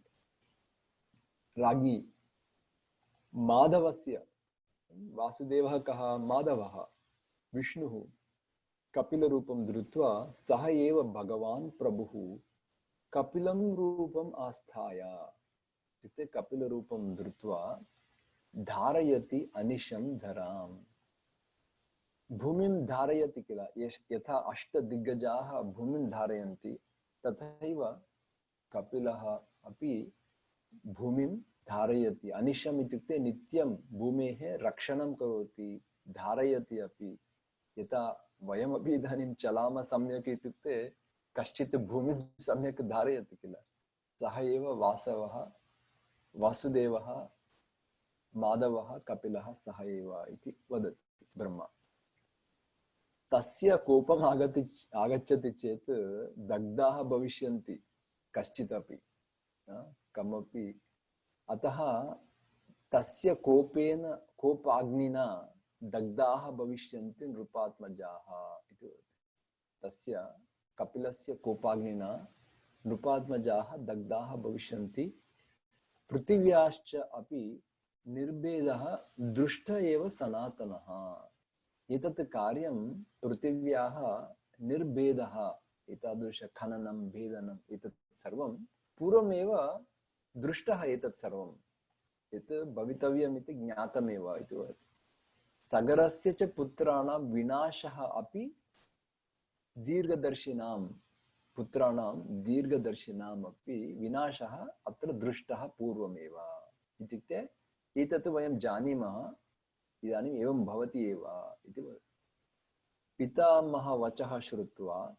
राज्ञी। माधवस्य, वासुदेवः कः, माधवः विष्णुः कपिलरूपं धृत्वा सः एव भगवान् प्रभुः कपिलं रूपम् आस्थाय इत्युक्ते कपिलरूपं धृत्वा धारयति अनिशं धराम्। भूमिं धारयति किल, यथा अष्टदिग्गजाः भूमिं धारयन्ति तथैव कपिलः अपि भूमिं धारयति। अनिशम् इत्युक्ते नित्यं भूमेः रक्षणं करोति, धारयति अपि। यथा वयमपि इदानीं चलामः सम्यक् इत्युक्ते कश्चित् भूमिं सम्यक् धारयति किल, सः एव वासुदेवः माधवः कपिलः सः एव इति वदति ब्रह्मा। तस्य कोपम् आगच्छति चेत् दग्धाः भविष्यन्ति कश्चित् अपि कमपि। अतः तस्य कोपाग्निना दग्धाः भविष्यन्ति नृपात्मजाः इति वदति। तस्य कपिलस्य कोपाग्निना नृपात्मजाः दग्धाः भविष्यन्ति। पृथिव्याश्च अपि निर्भेदः दृष्ट एव सनातनः। एतत् कार्यं पृथिव्याः निर्भेदः, एतादृश खननं भेदनम् एतत् सर्वं पूर्वमेव दृष्टः। एतत् सर्वं यत् भवितव्यम् इति ज्ञातमेव इति वदति। सगरस्य च पुत्राणां विनाशः अपि दीर्घदर्शिनाम् अपि विनाशः अत्र दृष्टः पूर्वमेव। इत्युक्ते एतत् वयं जानीमः, इदानीम् एवं भवति एव इति वदति। पितामहवचः श्रुत्वा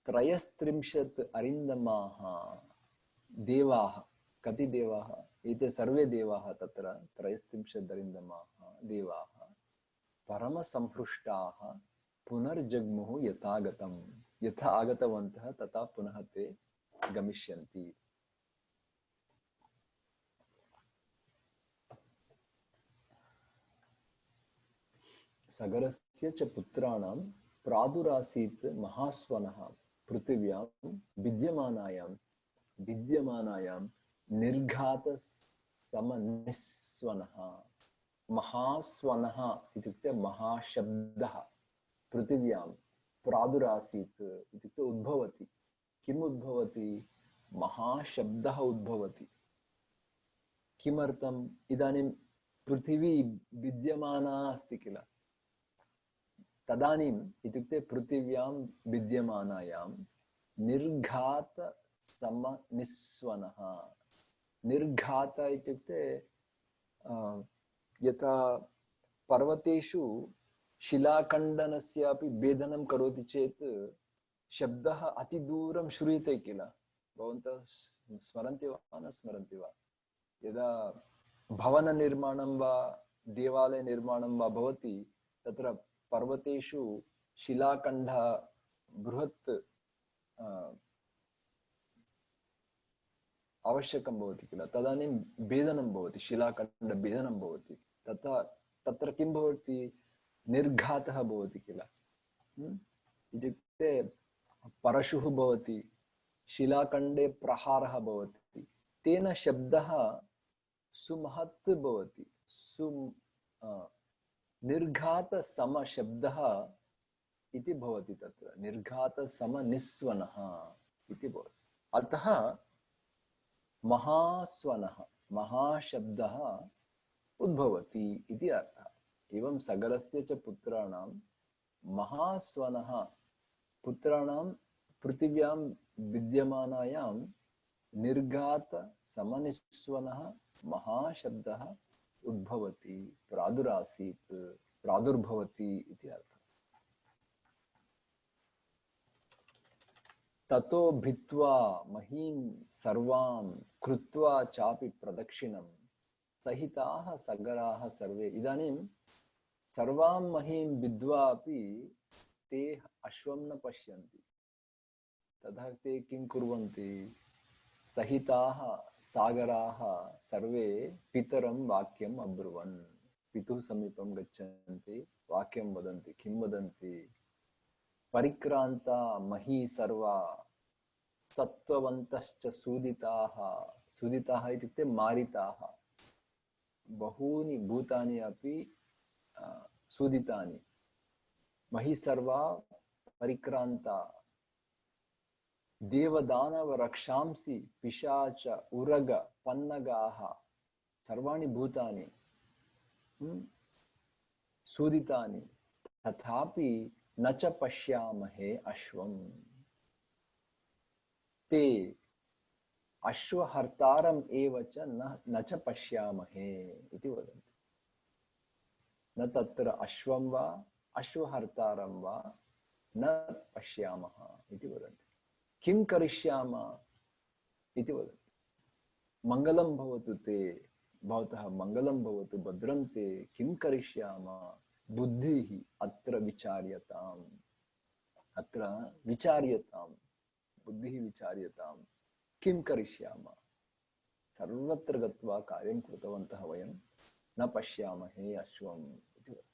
त्रयस्त्रिंशत् अरिन्दमाः देवाः, कति देवाः, एते सर्वे देवाः, तत्र त्रयस्त्रिंशत् अरिन्दमाः देवाः परमसंहृष्टाः पुनर्जग्मुः यथा आगतवन्तः तथा पुनः ते गमिष्यन्ति। सगरस्य च पुत्राणां प्रादुरासीत् महास्वनः पृथिव्यां विद्यमानायां निर्घातसमनिस्वनः। महास्वनः इत्युक्ते महाशब्दः पृथिव्यां प्रादुरासीत् इत्युक्ते उद्भवति। किम् उद्भवति? महाशब्दः उद्भवति। किमर्थम्? इदानीं पृथिवी विद्यमाना अस्ति किल, तदानीम् इत्युक्ते पृथिव्यां विद्यमानायां निर्घात समनिस्वनः। निर्घात इत्युक्ते यथा पर्वतेषु शिलाखण्डनस्यापि भेदनं करोति चेत् शब्दः अतिदूरं श्रूयते किल। भवन्तः स्मरन्ति वा न स्मरन्ति वा? यदा भवननिर्माणं वा देवालयनिर्माणं वा भवति, तत्र पर्वतेषु शिलाखण्डः बृहत् आवश्यकं भवति किल। तदानीं भेदनं भवति, शिलाखण्डभेदनं भवति। तथा तत्र किं भवति, निर्घातः भवति किल। इत्युक्ते परशुः भवति, शिलाखण्डे प्रहारः भवति, तेन शब्दः सुमहत् भवति। निर्घात सम शब्दः इति भवति, तत्र निर्घात सम निस्वनः इति भवति। अतः महास्वनः, महाशब्दः उद्भवति इति अर्थः। एवं सगरस्य च पुत्राणां महास्वनः, पुत्राणां पृथिव्यां विद्यमानायां निर्घात समनिस्वनः महाशब्दः उद्भवति, प्रादुरासीत्, प्रादुर्भवति इति अर्थः। ततो भित्वा महीं सर्वां कृत्वा चापि प्रदक्षिणं सहिताः सगराः सर्वे। इदानीं सर्वां महीं विद्वा अपि ते अश्वं न पश्यन्ति। तदा ते किं कुर्वन्ति, सहिताः सागराः सर्वे पितरं वाक्यम् अब्रुवन्। पितुः समीपं गच्छन्ति, वाक्यं वदन्ति। किं वदन्ति, परिक्रांता मही सर्वा सत्त्ववन्तश्च सूदिताः। सूदिताः इत्युक्ते मारिताः। बहूनि भूतानि अपि सूदितानि। मही सर्वा परिक्रांता देवदानव रक्षांसि पिशाच उरग पन्नगाः। सर्वाणि भूतानि सूदितानि, तथापि न च पश्यामहे अश्वम्। ते अश्वहर्तारम् एव च न च पश्यामहे इति वदन्ति। न तत्र अश्वं वा अश्वहर्तारं वा न पश्यामः इति वदन्ति। किं करिष्यामः इति वदन्ति। मङ्गलं भवतु ते, भवतः मङ्गलं भवतु, भद्रं ते, किं करिष्यामः, बुद्धिः अत्र विचार्यताम्। अत्र विचार्यताम्, बुद्धिः विचार्यताम्। किं करिष्यामः, सर्वत्र गत्वा कार्यं कृतवन्तः वयं न पश्यामहे अश्वम् इति वदति।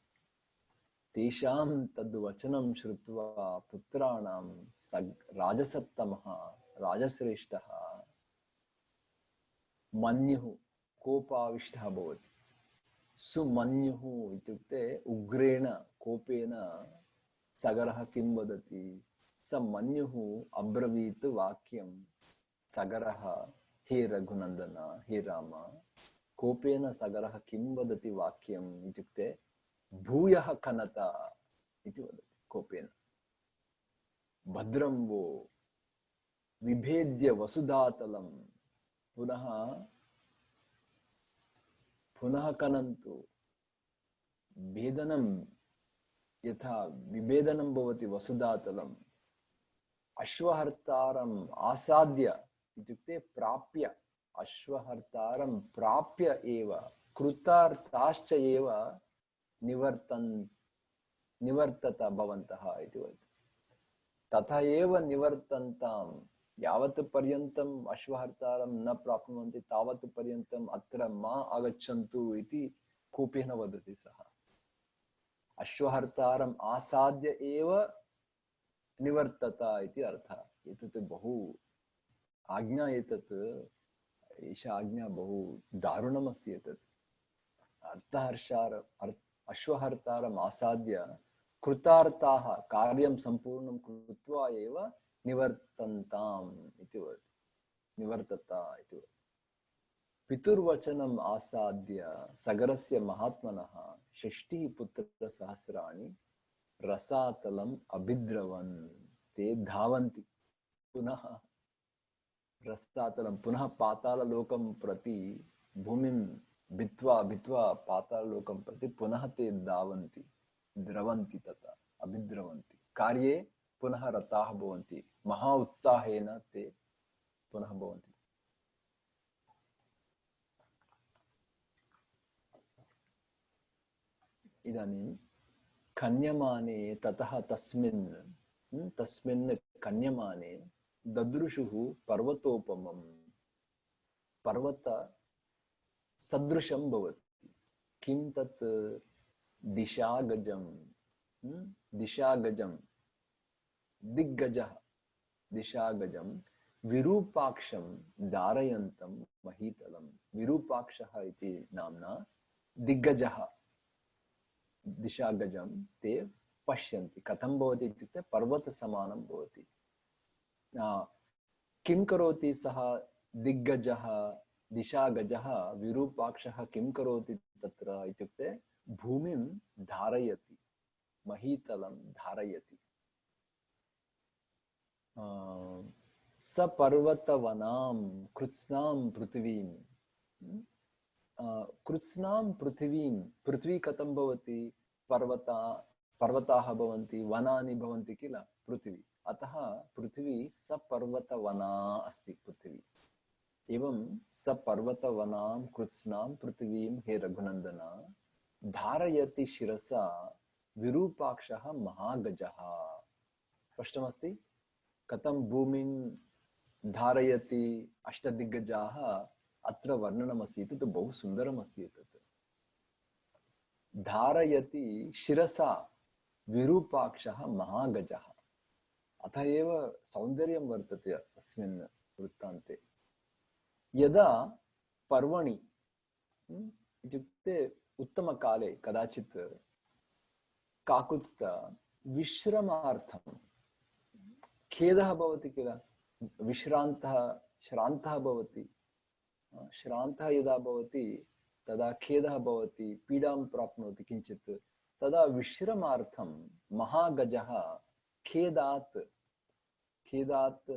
तेषां तद्वचनं श्रुत्वा पुत्राणां राजसत्तमः, राजश्रेष्ठः मन्युः कोपाविष्टः भवति। सुमन्युः इत्युक्ते उग्रेण कोपेन सगरः किं वदति, स मन्युः अब्रवीत् वाक्यं। सगरः, हे रघुनन्दन, हे राम, कोपेन सगरः किं वदति वाक्यम् इत्युक्ते भूयः कनत इति वदति कोपेन। भद्रं वो विभेद्य वसुधातलं, पुनः पुनः कनन्तु। भेदनं यथा विभेदनं भवति वसुधातलम्। अश्वहर्तारम् आसाद्य इत्युक्ते प्राप्य, अश्वहर्तारं प्राप्य एव कृतार्थाश्च एव निवर्तत भवन्तः इति वदति। तथा एव निवर्तन्ताम्। यावत् पर्यन्तम् अश्वहर्तारं न प्राप्नुवन्ति तावत् पर्यन्तम् अत्र मा आगच्छन्तु इति कोपेन वदति सः। अश्वहर्तारम् आसाद्य एव निवर्तत इति अर्थः। एतत् बहु आज्ञा, एतत् एषा आज्ञा बहु दारुणमस्ति। एतत् अश्वहर्तारम् आसाद्य कृतार्थाः कार्यं सम्पूर्णं कृत्वा एव निवर्तन्ताम् इति वदति, निवर्तत इति वदति। पितुर्वचनम् आसाद्य सगरस्य महात्मनः 60 पुत्रसहस्राणि रसातलम अभिद्रवन् ते धावन्ति पुनः रसातलं पुनः पाताललोकं प्रति भूमिं भित्त्वा भित्त्वा पाताललोकं प्रति पुनः ते धावन्ति द्रवन्ति तथा अभिद्रवन्ति कार्ये पुनः रताः भवन्ति महा उत्साहेन ते पुनः भवन्ति। इदानीं कन्यमाने ततः तस्मिन् कन्यमाने ददृशुः पर्वतोपमं पर्वत सदृशं भवति किं तत् दिशागजं दिशागजं दिग्गजः दिशागजं विरूपाक्षं धारयन्तं महीतलं विरूपाक्षः इति नाम्ना दिग्गजः दिशागजं ते पश्यन्ति कथं भवति इत्युक्ते पर्वतसमानं भवति। किं करोति सः दिग्गजः दिशागजः विरूपाक्षः किं करोति तत्र इत्युक्ते भूमिं धारयति महीतलं धारयति। सपर्वतवनां कृत्स्नां पृथिवीं कृत्स्नां पृथिवीं पृथ्वी कथं भवति पर्वताः भवन्ति वनानि भवन्ति किल पृथ्वी अतः पृथ्वी सपर्वतवना अस्ति पृथ्वी एवं सपर्वतवनां कृत्स्नां पृथिवीं हे रघुनन्दन धारयति शिरसा विरूपाक्षः महागजः। स्पष्टमस्ति कथं भूमिं धारयति अष्टदिग्गजाः अत्र वर्णनमस्ति तत् बहु सुन्दरमस्ति एतत् धारयति शिरसा विरूपाक्षः महागजः अतः एव सौन्दर्यं वर्तते अस्मिन् वृत्तान्ते। यदा पर्वणि इत्युक्ते उत्तमकाले कदाचित् काकुत्स्थ विश्रमार्थं खेदः भवति किल श्रान्तः भवति श्रान्तः यदा भवति तदा खेदः भवति पीडां प्राप्नोति किञ्चित् तदा विश्रमार्थं महागजः खेदात्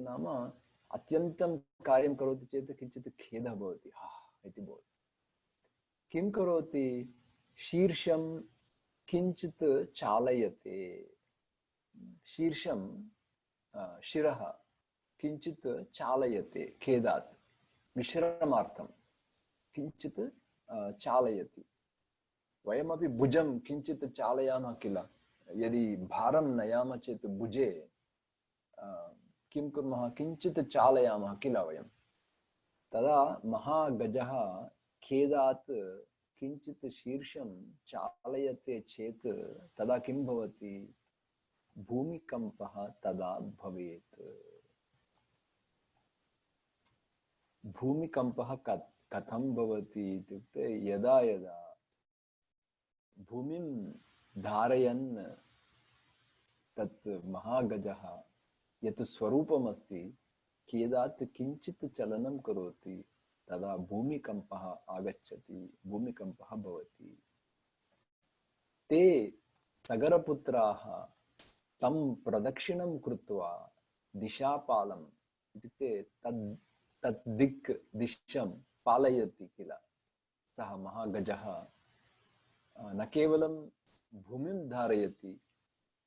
नाम अत्यन्तं कार्यं करोति चेत् किञ्चित् खेदः भवति इति भवति किं करोति शीर्षं किञ्चित् चालयते शीर्षं शिरः किञ्चित् चालयते खेदात् विश्रमार्थं किञ्चित् चालयति वयमपि भुजं किञ्चित् चालयामः किल यदि भारं नयामः चेत् भुजे किं कुर्मः किञ्चित् चालयामः किल वयं तदा महागजः खेदात् किञ्चित् शीर्षं चालयते चेत् तदा किं भवति भूमिकम्पः तदा भवेत्। भूमिकम्पः कथं भवति इत्युक्ते यदा यदा भूमिं धारयन् तत् महागजः यत् स्वरूपमस्ति खेदात् किञ्चित् चलनं करोति तदा भूमिकम्पः आगच्छति भूमिकम्पः भवति। ते सगरपुत्राः तं प्रदक्षिणं कृत्वा दिशापालम् इत्युक्ते तत् दिक् दिशं पालयति किल सः महागजः न केवलं भूमिं धारयति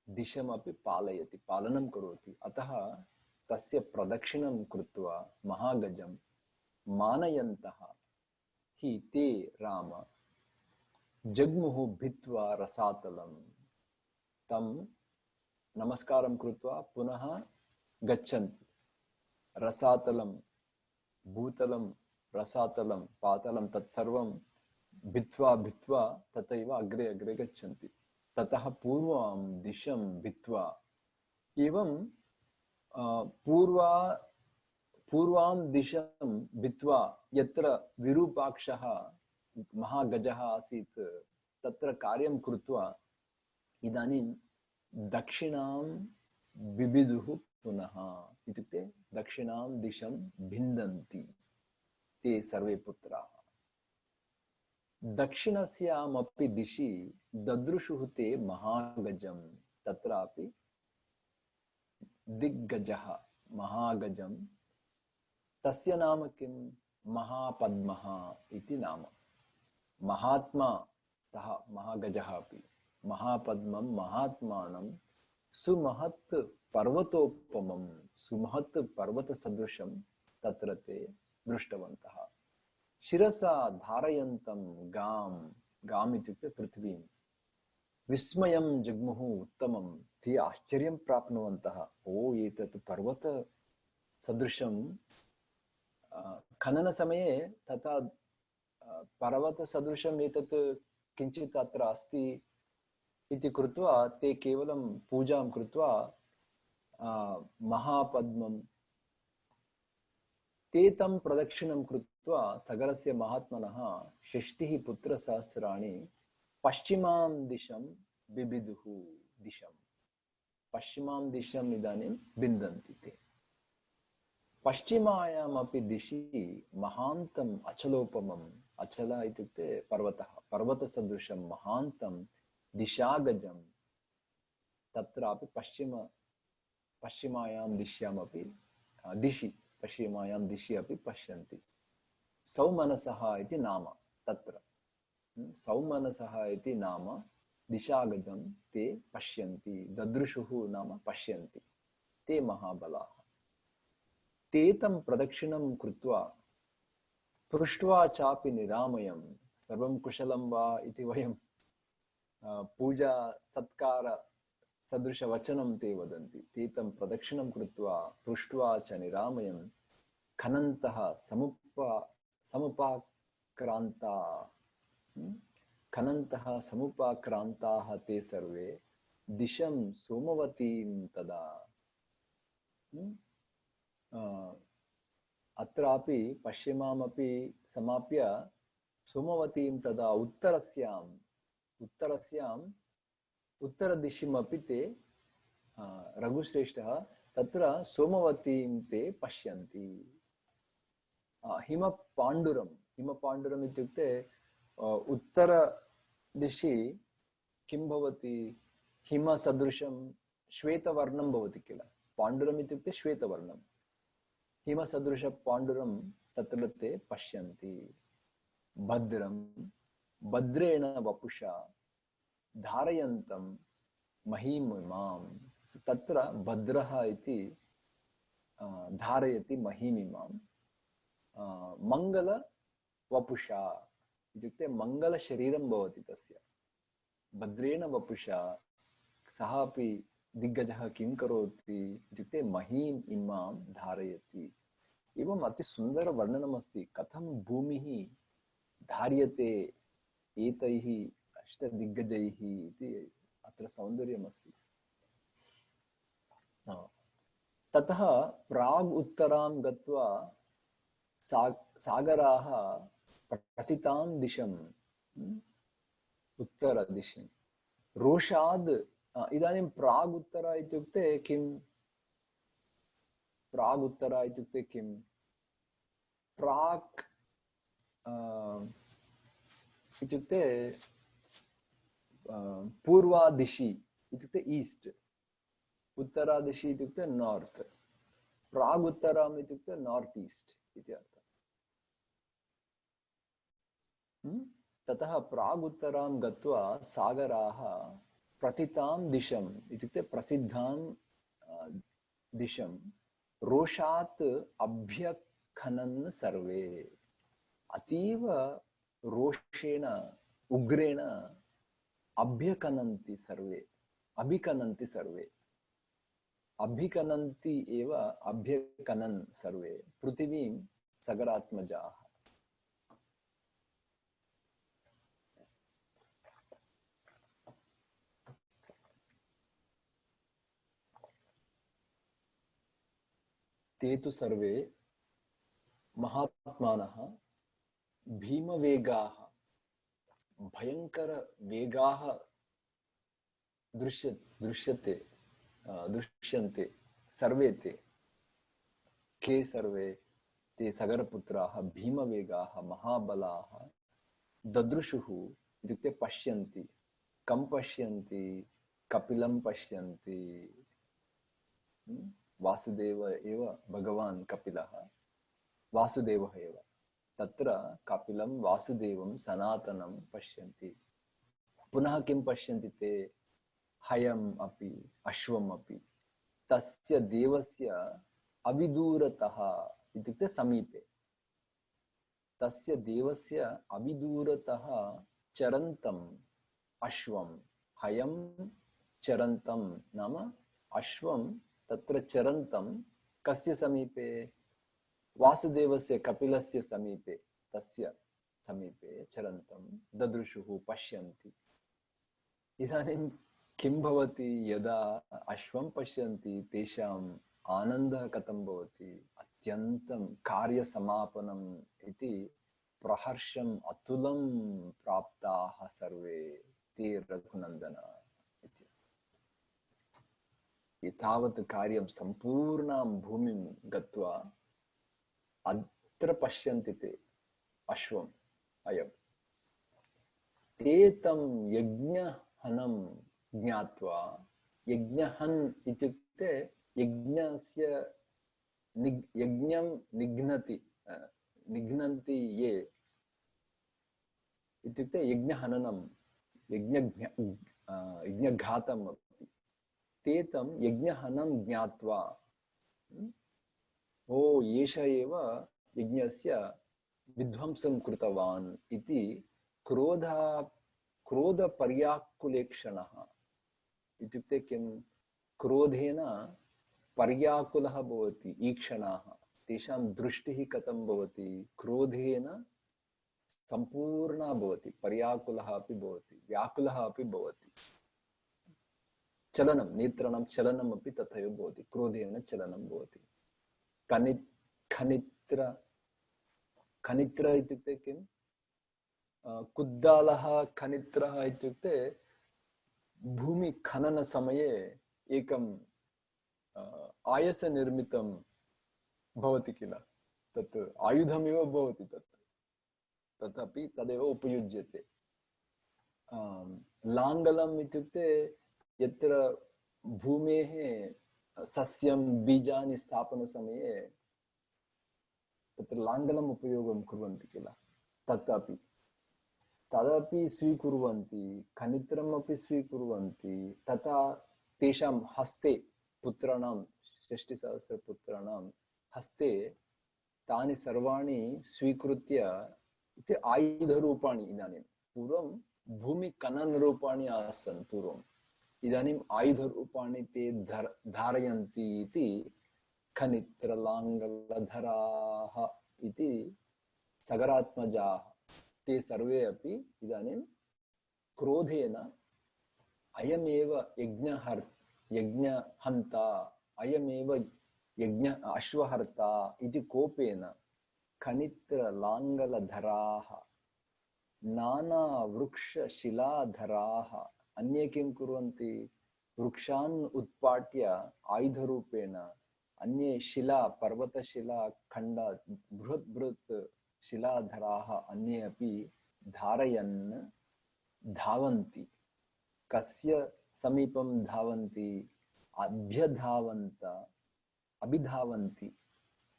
दिशमपि पालयति पालनं करोति अतः तस्य प्रदक्षिणं कृत्वा महागजं मानयन्तः हि ते राम जग्मुः भित्त्वा रसातलं तं नमस्कारं कृत्वा पुनः गच्छन्ति रसातलं भूतलं रसातलं पातलं तत्सर्वं भित्त्वा तथैव अग्रे अग्रे गच्छन्ति ततः पूर्वां दिशं भित्त्वा एवं पूर्वां दिशं भित्त्वा यत्र विरूपाक्षः महागजः आसीत् तत्र कार्यं कृत्वा इदानीं दक्षिणां बिबिदुः पुनः इत्युक्ते दक्षिणां दिशं भिन्दन्ति ते सर्वे पुत्राः। दक्षिणस्यामपि दिशि ददृशुः ते महागजं तत्रापि दिग्गजः महागजं तस्य नाम किं महापद्मः इति नाम। महात्मा सः महागजः अपि महापद्मं महात्मानं सुमहत् पर्वतोपमं सुमहत् पर्वतसदृशं तत्र ते दृष्टवन्तः। शिरसा धारयन्तं गाम् इत्युक्ते पृथ्वीं विस्मयं जग्मुः उत्तमं ते आश्चर्यं प्राप्नुवन्तः। ओ एतत् पर्वत सदृशं खननसमये तथा पर्वतसदृशम् एतत् किञ्चित् अत्र अस्ति इति कृत्वा ते केवलं पूजां कृत्वा महापद्मं ते तं प्रदक्षिणं कृत्वा सगरस्य महात्मनः 60 पुत्रसहस्राणि पश्चिमां दिशं बिबिदुः दिशं पश्चिमां दिशम् इदानीं बिन्दन्ति ते। पश्चिमायामपि दिशि महान्तम् अचलोपमम् अचल इत्युक्ते पर्वतः पर्वतसदृशं महान्तं दिशागजं तत्रापि पश्चिमायां दिश्यामपि दिशि पश्चिमायां दिशि अपि पश्यन्ति। सौमनसः इति नाम तत्र सौमनसः इति नाम दिशागजं ते पश्यन्ति ददृशुः नाम पश्यन्ति ते महाबलाः। ते तं प्रदक्षिणं कृत्वा पृष्ट्वा चापि निरामयं सर्वं कुशलं वा इति वयं पूजा सत्कार सदृशवचनं ते वदन्ति। ते तं प्रदक्षिणं कृत्वा पृष्ट्वा च निरामयं खनन्तः समुपाक्रान्ताः ते सर्वे दिशं सोमवतीं तदा। अत्रापि पश्चिमामपि समाप्य सोमवतीं तदा उत्तरदिशिमपि ते रघुश्रेष्ठः तत्र सोमवतीं ते पश्यन्ति। हिमपाण्डुरम् इत्युक्ते उत्तरदिशि किं भवति हिमसदृशं श्वेतवर्णं भवति किल। पाण्डुरम् इत्युक्ते श्वेतवर्णं हिमसदृशपाण्डुरं तत्र ते पश्यन्ति। भद्रेण वपुषा धारयन्तं महीमिमां तत्र भद्रः इति धारयति महीमिमां मङ्गलवपुषा इत्युक्ते मङ्गलशरीरं भवति तस्य। भद्रेण वपुषा सः अपि दिग्गजः किं करोति इत्युक्ते महीम् इमां धारयति। एवम् अतिसुन्दरवर्णनमस्ति कथं भूमिः धार्यते एतैः अष्टदिग्गजैः इति अत्र सौन्दर्यमस्ति। ततः प्राग् उत्तरां गत्वा सागराः प्रतितां दिशं उत्तरदिशि रोषाद्। इदानीं प्राग् उत्तर इत्युक्ते किं? प्राग् उत्तर इत्युक्ते किं? प्राक् इत्युक्ते पूर्वादिशि इत्युक्ते ईस्ट्, उत्तरादिशि इत्युक्ते नार्त्, प्राग् उत्तरम् इत्युक्ते नार्त् ईस्ट् इति अर्थः। ततः प्राग् उत्तरां गत्वा सागराः प्रतितां दिशम् इत्युक्ते प्रसिद्धां दिशं रोषात् अभ्यखनन् सर्वे। अतीव रोषेण उग्रेण अभ्यखनन्ति सर्वे, अभिखनन्ति सर्वे, अभिखनन्ति एव अभ्यखनन् सर्वे पृथिवीं सगरात्मजाः। ते तु सर्वे महात्मानः भीमवेगाः भयङ्करवेगाः दृश्यन्ते सर्वे ते। के सर्वे? ते सगरपुत्राः भीमवेगाः महाबलाः ददृशुः इत्युक्ते पश्यन्ति। कं पश्यन्ति? कपिलं पश्यन्ति। वासुदेव एव भगवान् कपिलः, वासुदेवः एव। तत्र कपिलं वासुदेवं सनातनं पश्यन्ति। पुनः किं पश्यन्ति ते? हयम् अपि अश्वम् अपि तस्य देवस्य अविदूरतः, इत्युक्ते समीपे, तस्य देवस्य अविदूरतः चरन्तम् अश्वं, हयं चरन्तं नाम अश्वं तत्र चरन्तं कस्य समीपे? वासुदेवस्य कपिलस्य समीपे, तस्य समीपे चरन्तं ददृशुः, पश्यन्ति। इदानीं किं भवति? यदा अश्वं पश्यन्ति तेषाम् आनन्दः कथं भवति? अत्यन्तं कार्यसमापनम् इति प्रहर्षम् अतुलं प्राप्ताः सर्वे ते रघुनन्दन इति। एतावत् कार्यं सम्पूर्णां भूमिं गत्वा अत्र पश्यन्ति ते अश्वम् अयं। ते तं यज्ञहनं ज्ञात्वा, यज्ञहन् इत्युक्ते यज्ञस्य यज्ञं निघ्नति, निघ्नन्ति ये इत्युक्ते यज्ञहननं, यज्ञघातम् अपि। ते तं यज्ञहनं ज्ञात्वा, ओ एष एव यज्ञस्य विध्वंसं कृतवान् इति क्रोधपर्याकुलेक्षणः। इत्युक्ते किं? क्रोधेन पर्याकुलः भवति ईक्षणाः, तेषां दृष्टिः कथं भवति? क्रोधेन सम्पूर्णा भवति, पर्याकुलः अपि भवति, व्याकुलः अपि भवति। चलनं, नेत्राणां चलनम् अपि तथैव भवति, क्रोधेन चलनं भवति। खनित्र इत्युक्ते किं? कुद्दालः खनित्रः इत्युक्ते भूमि खनन समये एकं आयसनिर्मितं भवति किल, तत् आयुधमेव भवति, तदपि तदेव उपयुज्यते। लाङ्गलम् इत्युक्ते यत्र भूमेः सस्यं बीजानि स्थापनसमये तत्र लाङ्गलम् उपयोगं कुर्वन्ति किल, तदपि स्वीकुर्वन्ति, खनित्रम् अपि स्वीकुर्वन्ति। तथा तेषां हस्ते, पुत्राणां 60,000 हस्ते तानि सर्वाणि स्वीकृत्य इति आयुधरूपाणि। इदानीं पूर्वं भूमिखननरूपाणि आसन् पूर्वम्, इदानीम् आयुधरूपाणि ते धारयन्ति इति खनित्रलाङ्गलधराः इति सगरात्मजाः। ते सर्वे अपि इदानीं क्रोधेन अयमेव यज्ञहन्ता, अयमेव यज्ञ अश्वहर्ता इति कोपेन खनित्रलाङ्गलधराः, नानावृक्षशिलाधराः अन्ये किं कुर्वन्ति? वृक्षान् उत्पाट्य आयुधरूपेण अन्ये शिला, पर्वतशिला खण्ड, बृहत् शिलाधराः अन्ये अपि धारयन् धावन्ति। कस्य समीपं धावन्ति? अभिधावन्ति।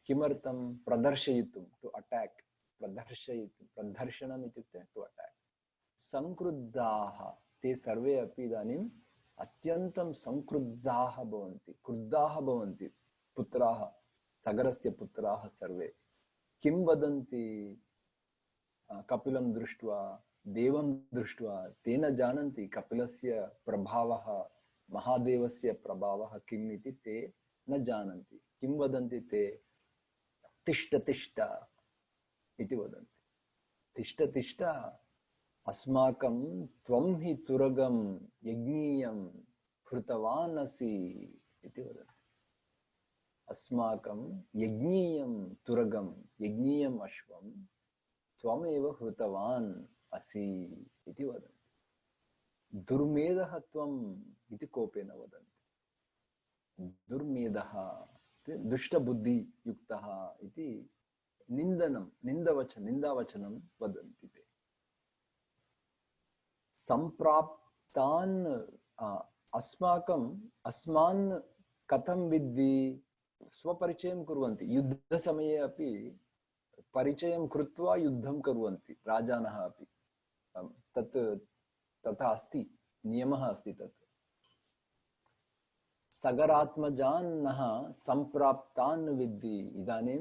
किमर्थं? प्रदर्शयितुं, टु अटैक्, प्रदर्शयितुं, प्रदर्शनम् इत्युक्ते टु अटैक्। संक्रुद्धाः, ते सर्वे अपि इदानीम् अत्यन्तं संक्रुद्धाः भवन्ति, क्रुद्धाः भवन्ति। पुत्राः, सगरस्य पुत्राः सर्वे किं वदन्ति? कपिलं दृष्ट्वा, देवं दृष्ट्वा ते न जानन्ति कपिलस्य प्रभावः, महादेवस्य प्रभावः किम् इति ते न जानन्ति। किं वदन्ति ते? तिष्ठ तिष्ठ इति वदन्ति। तिष्ठ तिष्ठ, अस्माकं त्वं हि तुरगं यज्ञीयं हृतवान् असि इति वदन्ति। अस्माकं यज्ञीयं तुरगं, यज्ञीयम् अश्वं त्वमेव हृतवान् असि इति वदन्ति। दुर्मेधः त्वम् इति कोपेन वदन्ति। दुर्मेधः, दुष्टबुद्धियुक्तः इति निन्दावचनं वदन्ति ते। अस्माकं अस्मान् कथं विद्धि स्वपरिचयं कुर्वन्ति युद्धसमये अपि परिचयं कृत्वा युद्धं कुर्वन्ति राजानः अपि तत् तथा अस्ति नियमः अस्ति तत् सगरात्मजान्नः सम्प्राप्तान् विद्धि इदानीं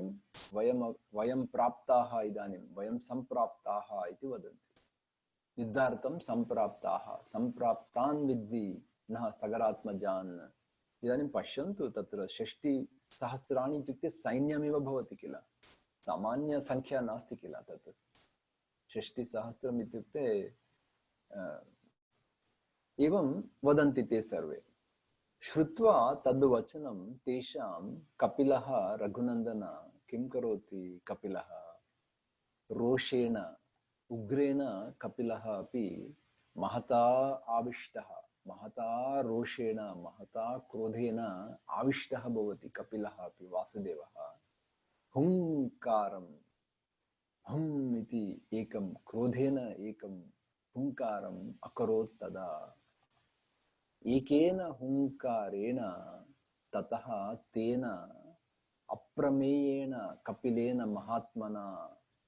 वयं प्राप्ताः इदानीं वयं सम्प्राप्ताः इति वदन्ति युद्धार्थं सम्प्राप्ताः सम्प्राप्तान् विद्धि नः सगरात्मजान् इदानीं पश्यन्तु तत्र 60,000 इत्युक्ते सैन्यमेव भवति किल सामान्यसङ्ख्या नास्ति किल तत् 60,000 इत्युक्ते एवं वदन्ति ते सर्वे श्रुत्वा तद्वचनं तेषां कपिलः रघुनन्दन किं करोति कपिलः रोषेण उग्रेण कपिलः अपि महता आविष्टः महता रोषेण महता क्रोधेन आविष्टः भवति कपिलः अपि वासुदेवः हुङ्कारं हुम् इति एकं क्रोधेन एकं हुङ्कारम् अकरोत् तदा एकेन हुङ्कारेण ततः तेन अप्रमेयेण कपिलेन महात्मना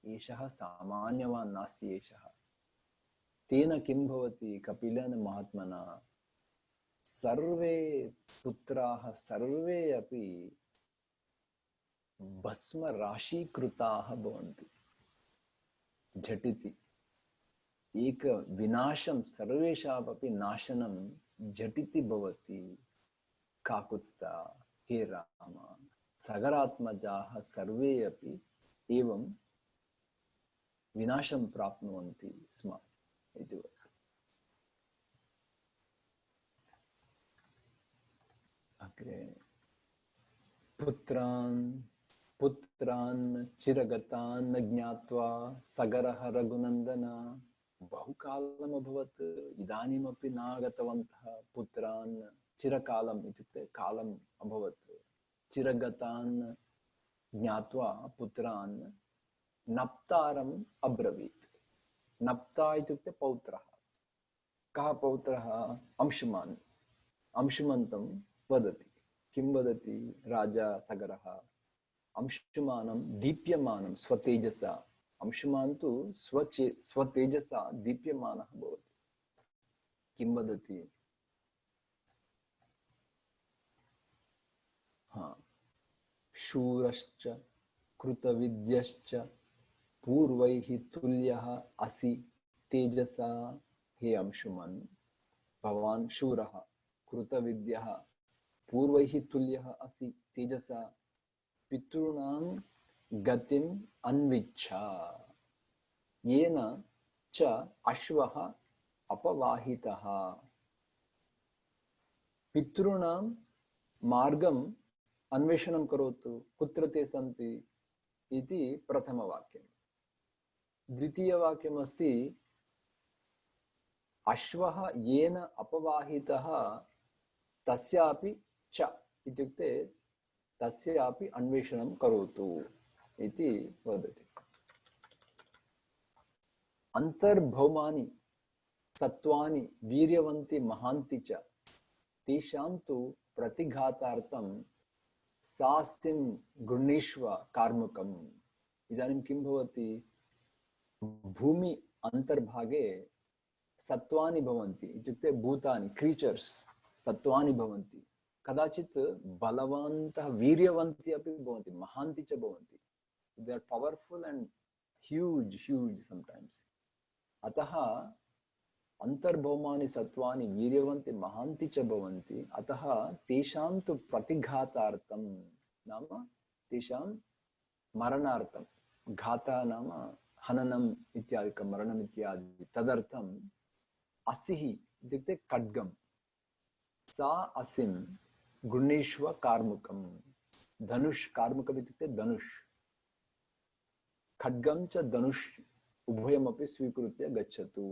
एषः सामान्यवान् नास्ति एषः तेन किं भवति कपिलेन महात्मना सर्वे पुत्राः सर्वे अपि भस्मराशीकृताः भवन्ति झटिति एक विनाशं सर्वेषामपि नाशनं झटिति भवति काकुत्स्था हे राम सगरात्मजाः सर्वे अपि एवं विनाशं प्राप्नुवन्ति स्म इति अग्रे पुत्रान् चिरगतान् ज्ञात्वा सगरः रघुनन्दन बहुकालम् अभवत् इदानीमपि नागतवन्तः पुत्रान् चिरकालम् इत्युक्ते कालम् अभवत् चिरगतान् ज्ञात्वा पुत्रान् नप्तारम् अब्रवीत् नप्ता इत्युक्ते पौत्रः कः पौत्रः अंशुमान् अंशुमन्तं वदति किं वदति राजा सगरः अंशुमानं दीप्यमानं स्वतेजसा अंशुमान् तु स्वतेजसा दीप्यमानः भवति किं वदति शूरश्च कृतविद्यश्च पूर्वैः तुल्यः असि तेजसा हे अंशुमन् भवान् शूरः कृतविद्यः पूर्वैः तुल्यः असि तेजसा पितॄणां गतिम् अन्विच्छा येन च अश्वः अपवाहितः पितॄणां मार्गम् अन्वेषणं करोतु कुत्र ते सन्ति इति प्रथमवाक्यं द्वितीयवाक्यम् अस्ति अश्वः येन अपवाहितः तस्यापि च इत्युक्ते तस्यापि अन्वेषणं करोतु इति वदति अन्तर्भौमानि सत्त्वानि वीर्यवन्ति महान्ति च तेषां तु प्रतिघातार्थं सास्तिं गृह्णीष्व कार्मुकम् इदानीं किं भवति भूमि अन्तर्भागे सत्त्वानि भवन्ति इत्युक्ते भूतानि क्रीचर्स् सत्त्वानि भवन्ति कदाचित् बलवन्तः वीर्यवन्ति अपि भवन्ति महान्ति च भवन्ति दे आर् पवर्फुल् एंड ह्यूज समटाइम्स अतः अंतर्भौमानि सत्त्वानि वीर्यवन्ति महान्ति च भवन्ति अतः तेषां तु प्रतिघातार्थं नाम तेषां मरणार्थं घातः नाम हननम् इत्यादिकं मरणम् इत्यादि तदर्थम् असिः इत्युक्ते खड्गं सा असिं गृह्णीष्व कार्मुकं धनुष कार्मुकम् इत्युक्ते धनुष खड्गं च धनुष उभयमपि स्वीकृत्य गच्छतु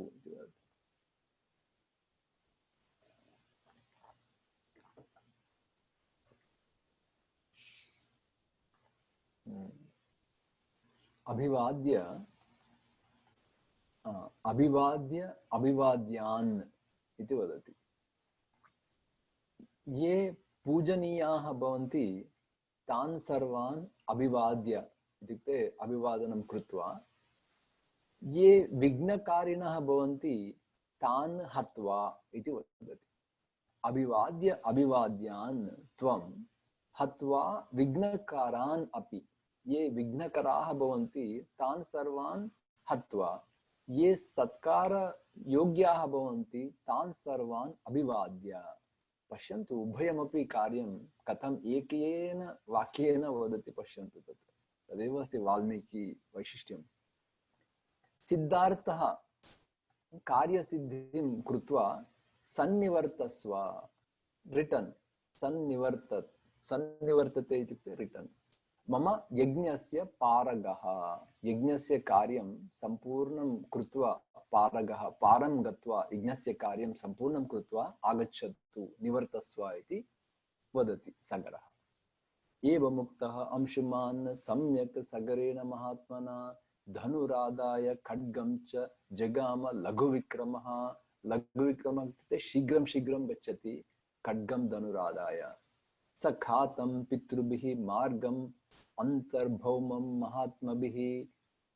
अभिवाद्य अभिवाद्य अभिवाद्यान् इति वदति ये पूजनीयाः भवन्ति तान् सर्वान् अभिवाद्य इत्युक्ते अभिवादनं कृत्वा ये विघ्नकारिणः भवन्ति तान् हत्वा इति वदति। अभिवाद्य अभिवाद्यान् त्वं हत्वा विघ्नकारान् अपि, ये विघ्नकराः भवन्ति तान् सर्वान् हत्वा ये सत्कार योग्याः भवन्ति तान् सर्वान् अभिवाद्य। पश्यन्तु उभयमपि कार्यं कथम् एकेन वाक्येन वदति पश्यन्तु, तत्र तदेव अस्ति वाल्मीकि वैशिष्ट्यं। सिद्धार्थः कार्यसिद्धिं कृत्वा सन्निवर्तस्व, रिटर्न, सन्निवर्तते इत्युक्ते रिटर्न। मम यज्ञस्य पारगः, यज्ञस्य कार्यं संपूर्णं कृत्वा पारगः, पारं गत्वा यज्ञस्य कार्यं संपूर्णं कृत्वा आगच्छतु निवर्तस्व इति वदति सगरः। एवमुक्तः अंशुमान् सम्यक् सगरेण महात्मना धनुरादाय खड्गं च जगाम लघुविक्रमः। लघुविक्रमः इत्युक्ते शीघ्रं शीघ्रं गच्छति, खड्गं धनुरादाय। सखातं पितृभिः मार्गम् अन्तर्भौमं महात्मभिः,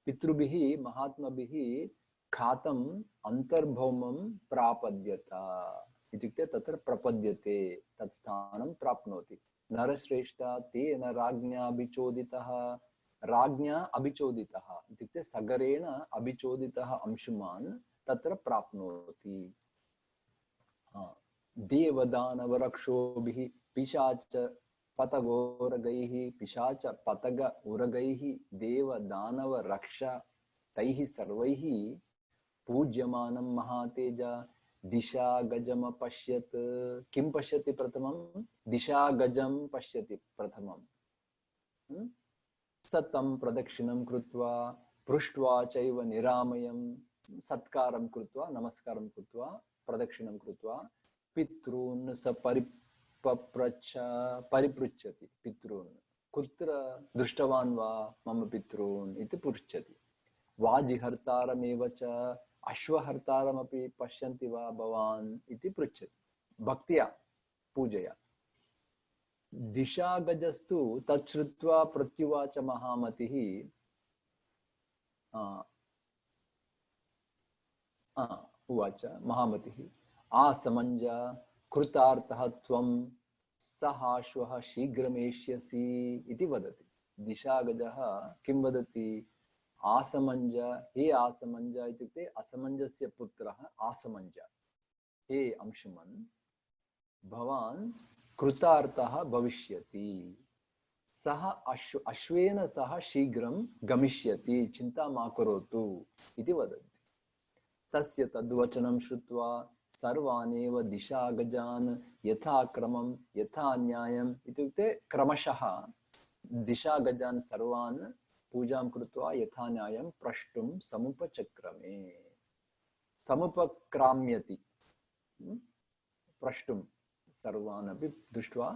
पितृभिः महात्मभिः खातम् अन्तर्भौमं प्रापद्यत इत्युक्ते तत्र प्रपद्यते, तत्स्थानं प्राप्नोति। नरश्रेष्ठा तेन राज्ञा अभिचोदितः, राज्ञा अभिचोदितः इत्युक्ते सगरेण अभिचोदितः अंशुमान् तत्र प्राप्नोति। देवदानवरक्षोभिः पिशाच पतगोरगैः, पिशाच पतग उरगैः देवदानवरक्ष तैः सर्वैः पूज्यमानं महातेज दिशा गजम पश्यत्। किं पश्यति प्रथमं? दिशा गजं पश्यति प्रथमं। सतं प्रदक्षिणं कृत्वा पृष्ट्वा चैव निरामयं, सत्कारं कृत्वा नमस्कारं कृत्वा प्रदक्षिणं कृत्वा पितॄन् स परिपृच्छति। पितॄन् कुत्र दृष्टवान् वा मम पितॄन् इति पृच्छति। वाजिहर्तारमेव च अश्वहर्तारमपि पश्यन्ति वा भवान् इति पृच्छति भक्त्या पूजया। दिशागजस्तु तच्छ्रुत्वा प्रत्युवाच महामतिः, उवाच महामतिः, आसमञ्ज कृतार्थः त्वं सहाश्वः शीघ्रमेष्यसि इति वदति। दिशागजः किं वदति? आसमञ्ज, हे आसमञ्ज इत्युक्ते असमञ्जस्य पुत्रः आसमञ्ज, हे अंशुमन् भवान् कृतार्थः भविष्यति, सः अश्वेन सह शीघ्रं गमिष्यति, चिन्ता मा करोतु इति वदति। तस्य तद्वचनं श्रुत्वा सर्वानेव दिशागजान् यथाक्रमं यथा न्यायम् इत्युक्ते क्रमशः दिशागजान् सर्वान् पूजां कृत्वा यथा न्यायं प्रष्टुं समुपचक्रमे, समुपक्राम्यति, प्रष्टुं सर्वान् अपि दृष्ट्वा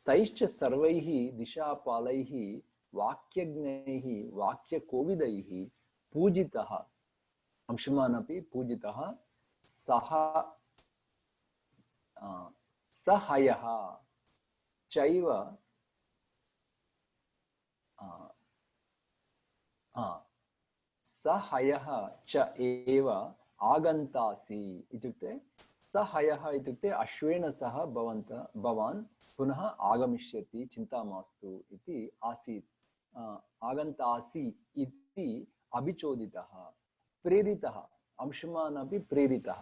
तैश्च सर्वैः दिशापालैः वाक्यज्ञैः वाक्यकोविदैः पूजितः, अंशुमान् अपि पूजितः, सः सहयः चैव सहयः च एव आगन्तासि इत्युक्ते सहयः इत्युक्ते अश्वेन सह भवान् पुनः आगमिष्यति, चिन्ता मास्तु इति आसीत्, आगन्तासि इति अभिचोदितः, प्रेरितः, अंशुमान् अपि प्रेरितः।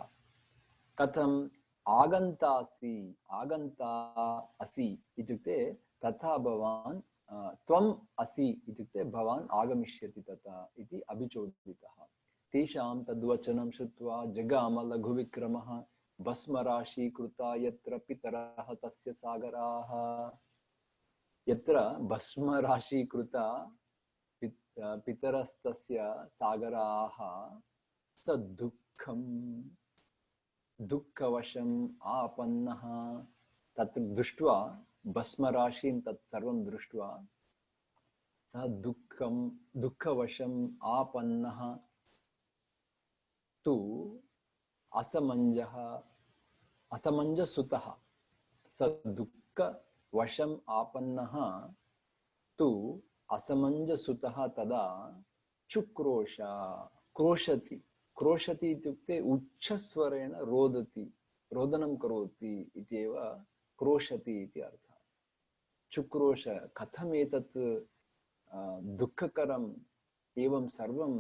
कथम्? आगन्तासि, आगन्ता असि इत्युक्ते तथा भवान्, त्वम् असि इत्युक्ते भवान् आगमिष्यति तथा इति अभिचोदितः। तेषां तद्वचनं श्रुत्वा जगाम लघुविक्रमः भस्मराशीकृता यत्र पितरः तस्य सागराः। यत्र भस्मराशीकृता पितरस्तस्य सागराः स दुःखं दुःखवशम् आपन्नः, तत् दृष्ट्वा भस्मराशिं तत् सर्वं दृष्ट्वा सः दुःखवशम् आपन्नः तु असमञ्जसुतः, स दुःख वशम् आपन्नः तु असमञ्जसुतः तदा चुक्रोश क्रोशति क्रोशति इत्युक्ते उच्चस्वरेण रोदति रोदनं करोति इत्येव क्रोशति इति अर्थः चुक्रोश कथम् एतत् दुःखकरम् एवं सर्वं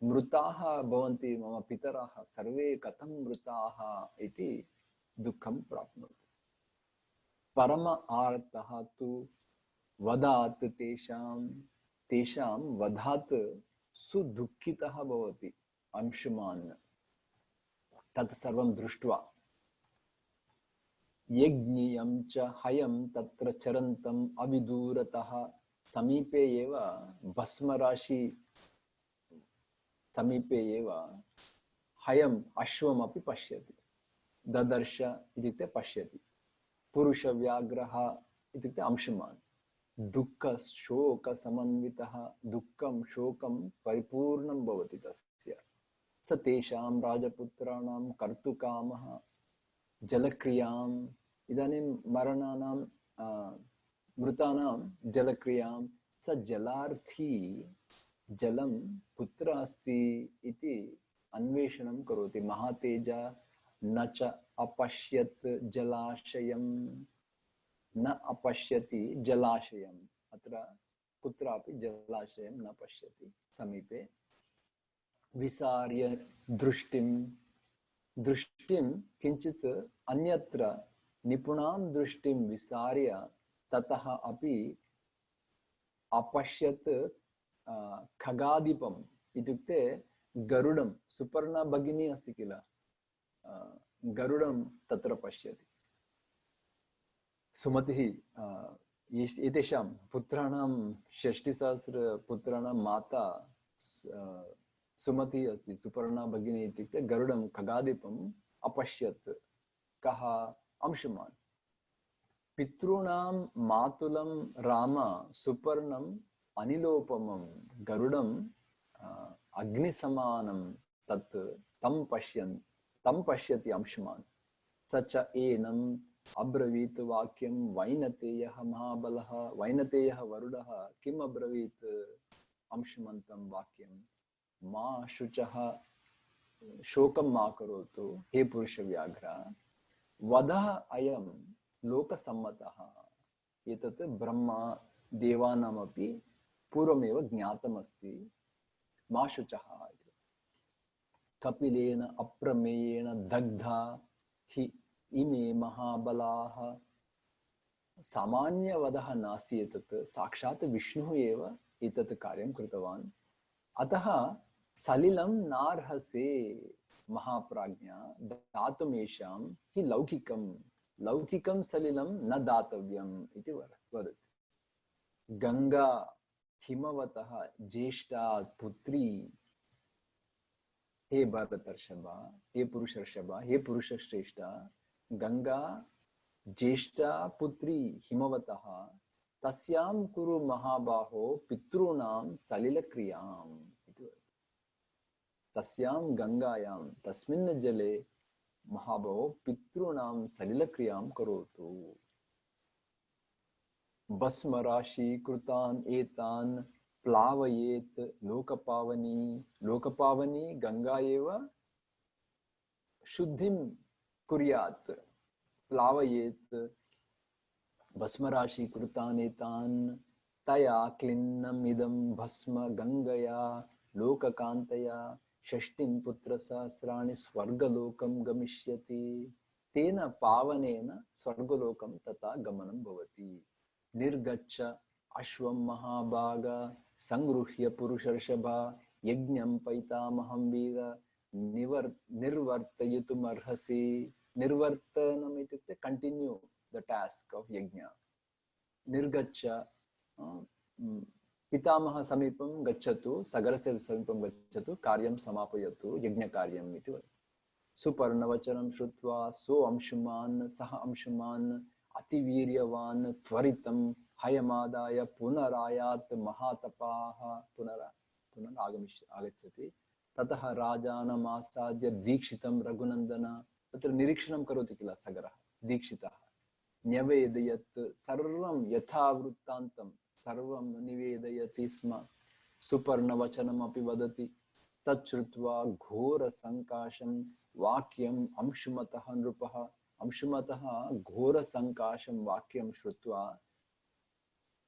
मृताः भवन्ति मम पितरः सर्वे कथं मृताः इति दुःखं प्राप्नोति परम आर्तः तु वदात् तेषां वधात् सुदुःखितः भवति अंशुमान् तत् सर्वं दृष्ट्वा यज्ञियं च हयं तत्र चरन्तम् अविदूरतः समीपे एव भस्मराशि समीपे एव हयम् अश्वमपि पश्यति ददर्श इत्युक्ते पश्यति पुरुषव्याघ्रः इत्युक्ते अंशुमान् दुःख शोक समन्वितः दुःखं शोकं परिपूर्णं भवति तस्य स तेषां राजपुत्राणां कर्तुकामः जलक्रियाम् इदानीं मरणानां मृतानां जलक्रियां स जलार्थी जलं कुत्र अस्ति इति अन्वेषणं करोति महातेजा न च अपश्यत् जलाशयं न अपश्यति जलाशयम् अत्र कुत्रापि जलाशयं न पश्यति समीपे विसार्य दृष्टिं किंचित अन्यत्र निपुणां दृष्टिं विसार्य ततः अपि अपश्यत् खगाधिपम् इत्युक्ते गरुडं सुपर्णा भगिनी अस्ति किल गरुडं तत्र पश्यति सुमतिः एतेषां पुत्राणां 60,000 पुत्राणां माता सुमति अस्ति सुपर्णा भगिनी इत्युक्ते गरुडं खगाधिपम् अपश्यत् कः अंशुमान् पितॄणां मातुलं राम सुपर्णम् अनिलोपमं गरुडं अग्निसमानं तत् तं पश्यति अंशुमान् स च एनम् अब्रवीत् वाक्यं वैनतेयः महाबलः वैनतेयः वरुडः किम् अब्रवीत् अंशुमन्तं वाक्यं मा शुचः शोकं मा करोतु हे पुरुषव्याघ्र वधः अयं लोकसम्मतः एतत् ब्रह्मा देवानामपि पूर्वमेव ज्ञातमस्ति मा शुचः कपिलेन अप्रमेयेण दग्धा हि इमे महाबलाः सामान्यवधः नास्ति एतत् साक्षात् विष्णुः एव एतत् कार्यं कृतवान् अतः सलिलं नार्हसे महाप्राज्ञा दातुमेषां हि लौकिकं सलिलं न दातव्यम् इति वदति गंगा हिमवतः ज्येष्ठा पुत्री हे भरतर्षभा हे पुरुषर्षभा हे पुरुषश्रेष्ठा गंगा ज्येष्ठा पुत्री हिमवतः तस्यां कुरु महाबाहो पितॄणां सलिलक्रियाम् इति वदति तस्यां गंगायां तस्मिन् जले महाबाहो पितॄणां सलिलक्रियां करोतु भस्मराशि कृतान् एतान् प्लावयेत् लोकपावनी गंगा एव शुद्धिं कुर्यात् प्लावयेत् भस्मराशि कृतान् एतान् तया क्लिन्नमिदं भस्म गंगया लोककान्तया षष्टिं पुत्रसहस्राणि स्वर्गलोकं गमिष्यति तेन पावनेन स्वर्गलोकं तथा गमनं भवति निर्गच्छ अश्वं महाभाग संगृह्य पुरुषर्षभा यज्ञं पैतामहं वीर निर्वर्तयितुमर्हसि निर्वर्तनम् इत्युक्ते कंटिन्यू द टास्क ऑफ यज्ञ निर्गच्छ पितामह समीपं गच्छतु सगरस्य समीपं गच्छतु कार्यं समापयतु यज्ञकार्यम् इति वदति सुपर्णवचनं श्रुत्वा सो अंशुमान् सह अंशुमान् अतिवीर्यवान् त्वरितं हयमादाय पुनरायात् महातपाः पुनरागच्छति ततः राजानमासाद्य दीक्षितं रघुनन्दन तत्र निरीक्षणं करोति किल सगरः दीक्षितः न्यवेदयत् सर्वं यथा वृत्तान्तं सर्वं निवेदयति स्म सुपर्णवचनमपि वदति तच्छ्रुत्वा घोरसङ्काशं वाक्यम् अंशुमतः नृपः अंशुमतः घोरसङ्काशं वाक्यं श्रुत्वा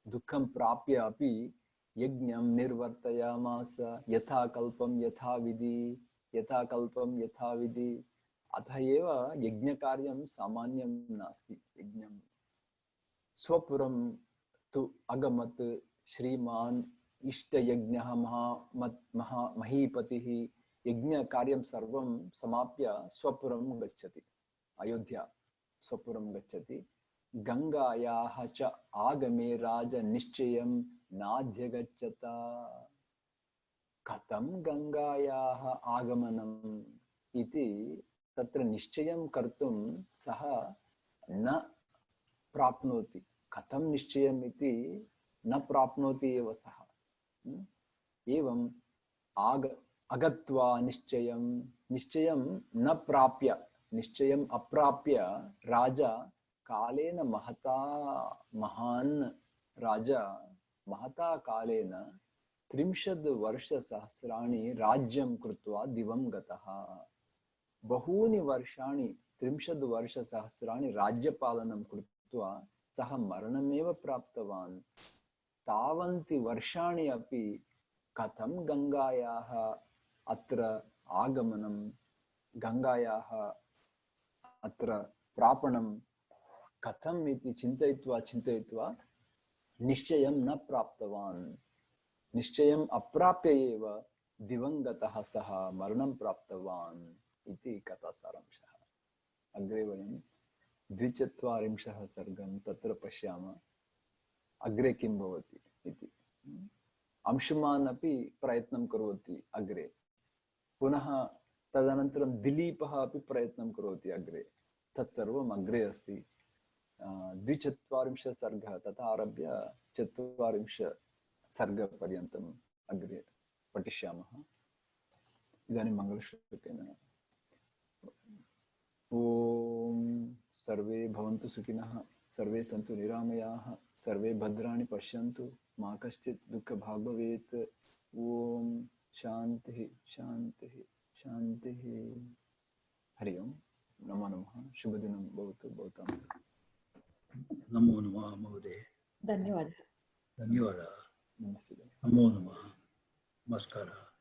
दुःखं प्राप्य अपि यज्ञं निर्वर्तयामास यथा कल्पं यथा विधि अतः एव यज्ञकार्यं सामान्यं नास्ति यज्ञं स्वपुरं तु अगमत् श्रीमान् इष्टयज्ञः महीपतिः यज्ञकार्यं सर्वं समाप्य स्वपुरं गच्छति अयोध्या स्वपुरं गच्छति गंगायाः च आगमे राज निश्चयं नाध्यगच्छत कथं गंगायाः आगमनम् इति तत्र निश्चयं कर्तुं सः न प्राप्नोति कथं निश्चयम् इति न प्राप्नोति एव सः एवं अगत्वा निश्चयं न प्राप्य निश्चयम् अप्राप्य राजा कालेन महान् राजा महता कालेन 30 वर्षसहस्राणि राज्यं कृत्वा दिवं गतः बहूनि वर्षाणि 30 वर्षसहस्राणि राज्यपालनं कृत्वा सः मरणमेव प्राप्तवान् तावन्ति वर्षाणि अपि कथं गंगायाः अत्र आगमनं गंगायाः अत्र प्रापणं कथम् इति चिन्तयित्वा निश्चयं न प्राप्तवान् निश्चयम् अप्राप्य एव दिवंगतः सः मरणं प्राप्तवान् इति कथासारांशः अग्रे वयं 42 सर्गं तत्र पश्यामः अग्रे किं भवति इति अंशुमान् अपि प्रयत्नं करोति अग्रे पुनः तदनन्तरं दिलीपः अपि प्रयत्नं करोति अग्रे तत्सर्वम् अग्रे अस्ति 42 सर्गः तथा आरभ्य 40 सर्गपर्यन्तम् अग्रे पठिष्यामः इदानीं मङ्गलश्लोकेन ॐ सर्वे भवन्तु सुखिनः सर्वे सन्तु निरामयाः सर्वे भद्राणि पश्यन्तु मा कश्चित् दुःखभाग् भवेत् ॐ शान्तिः शान्तिः शान्तिः हरि ओम् नमो नमः शुभदिनं भवतु भवतां नमो नमः महोदय धन्यवादः नमस्ते नमस्ते नमो नमः नमस्कारः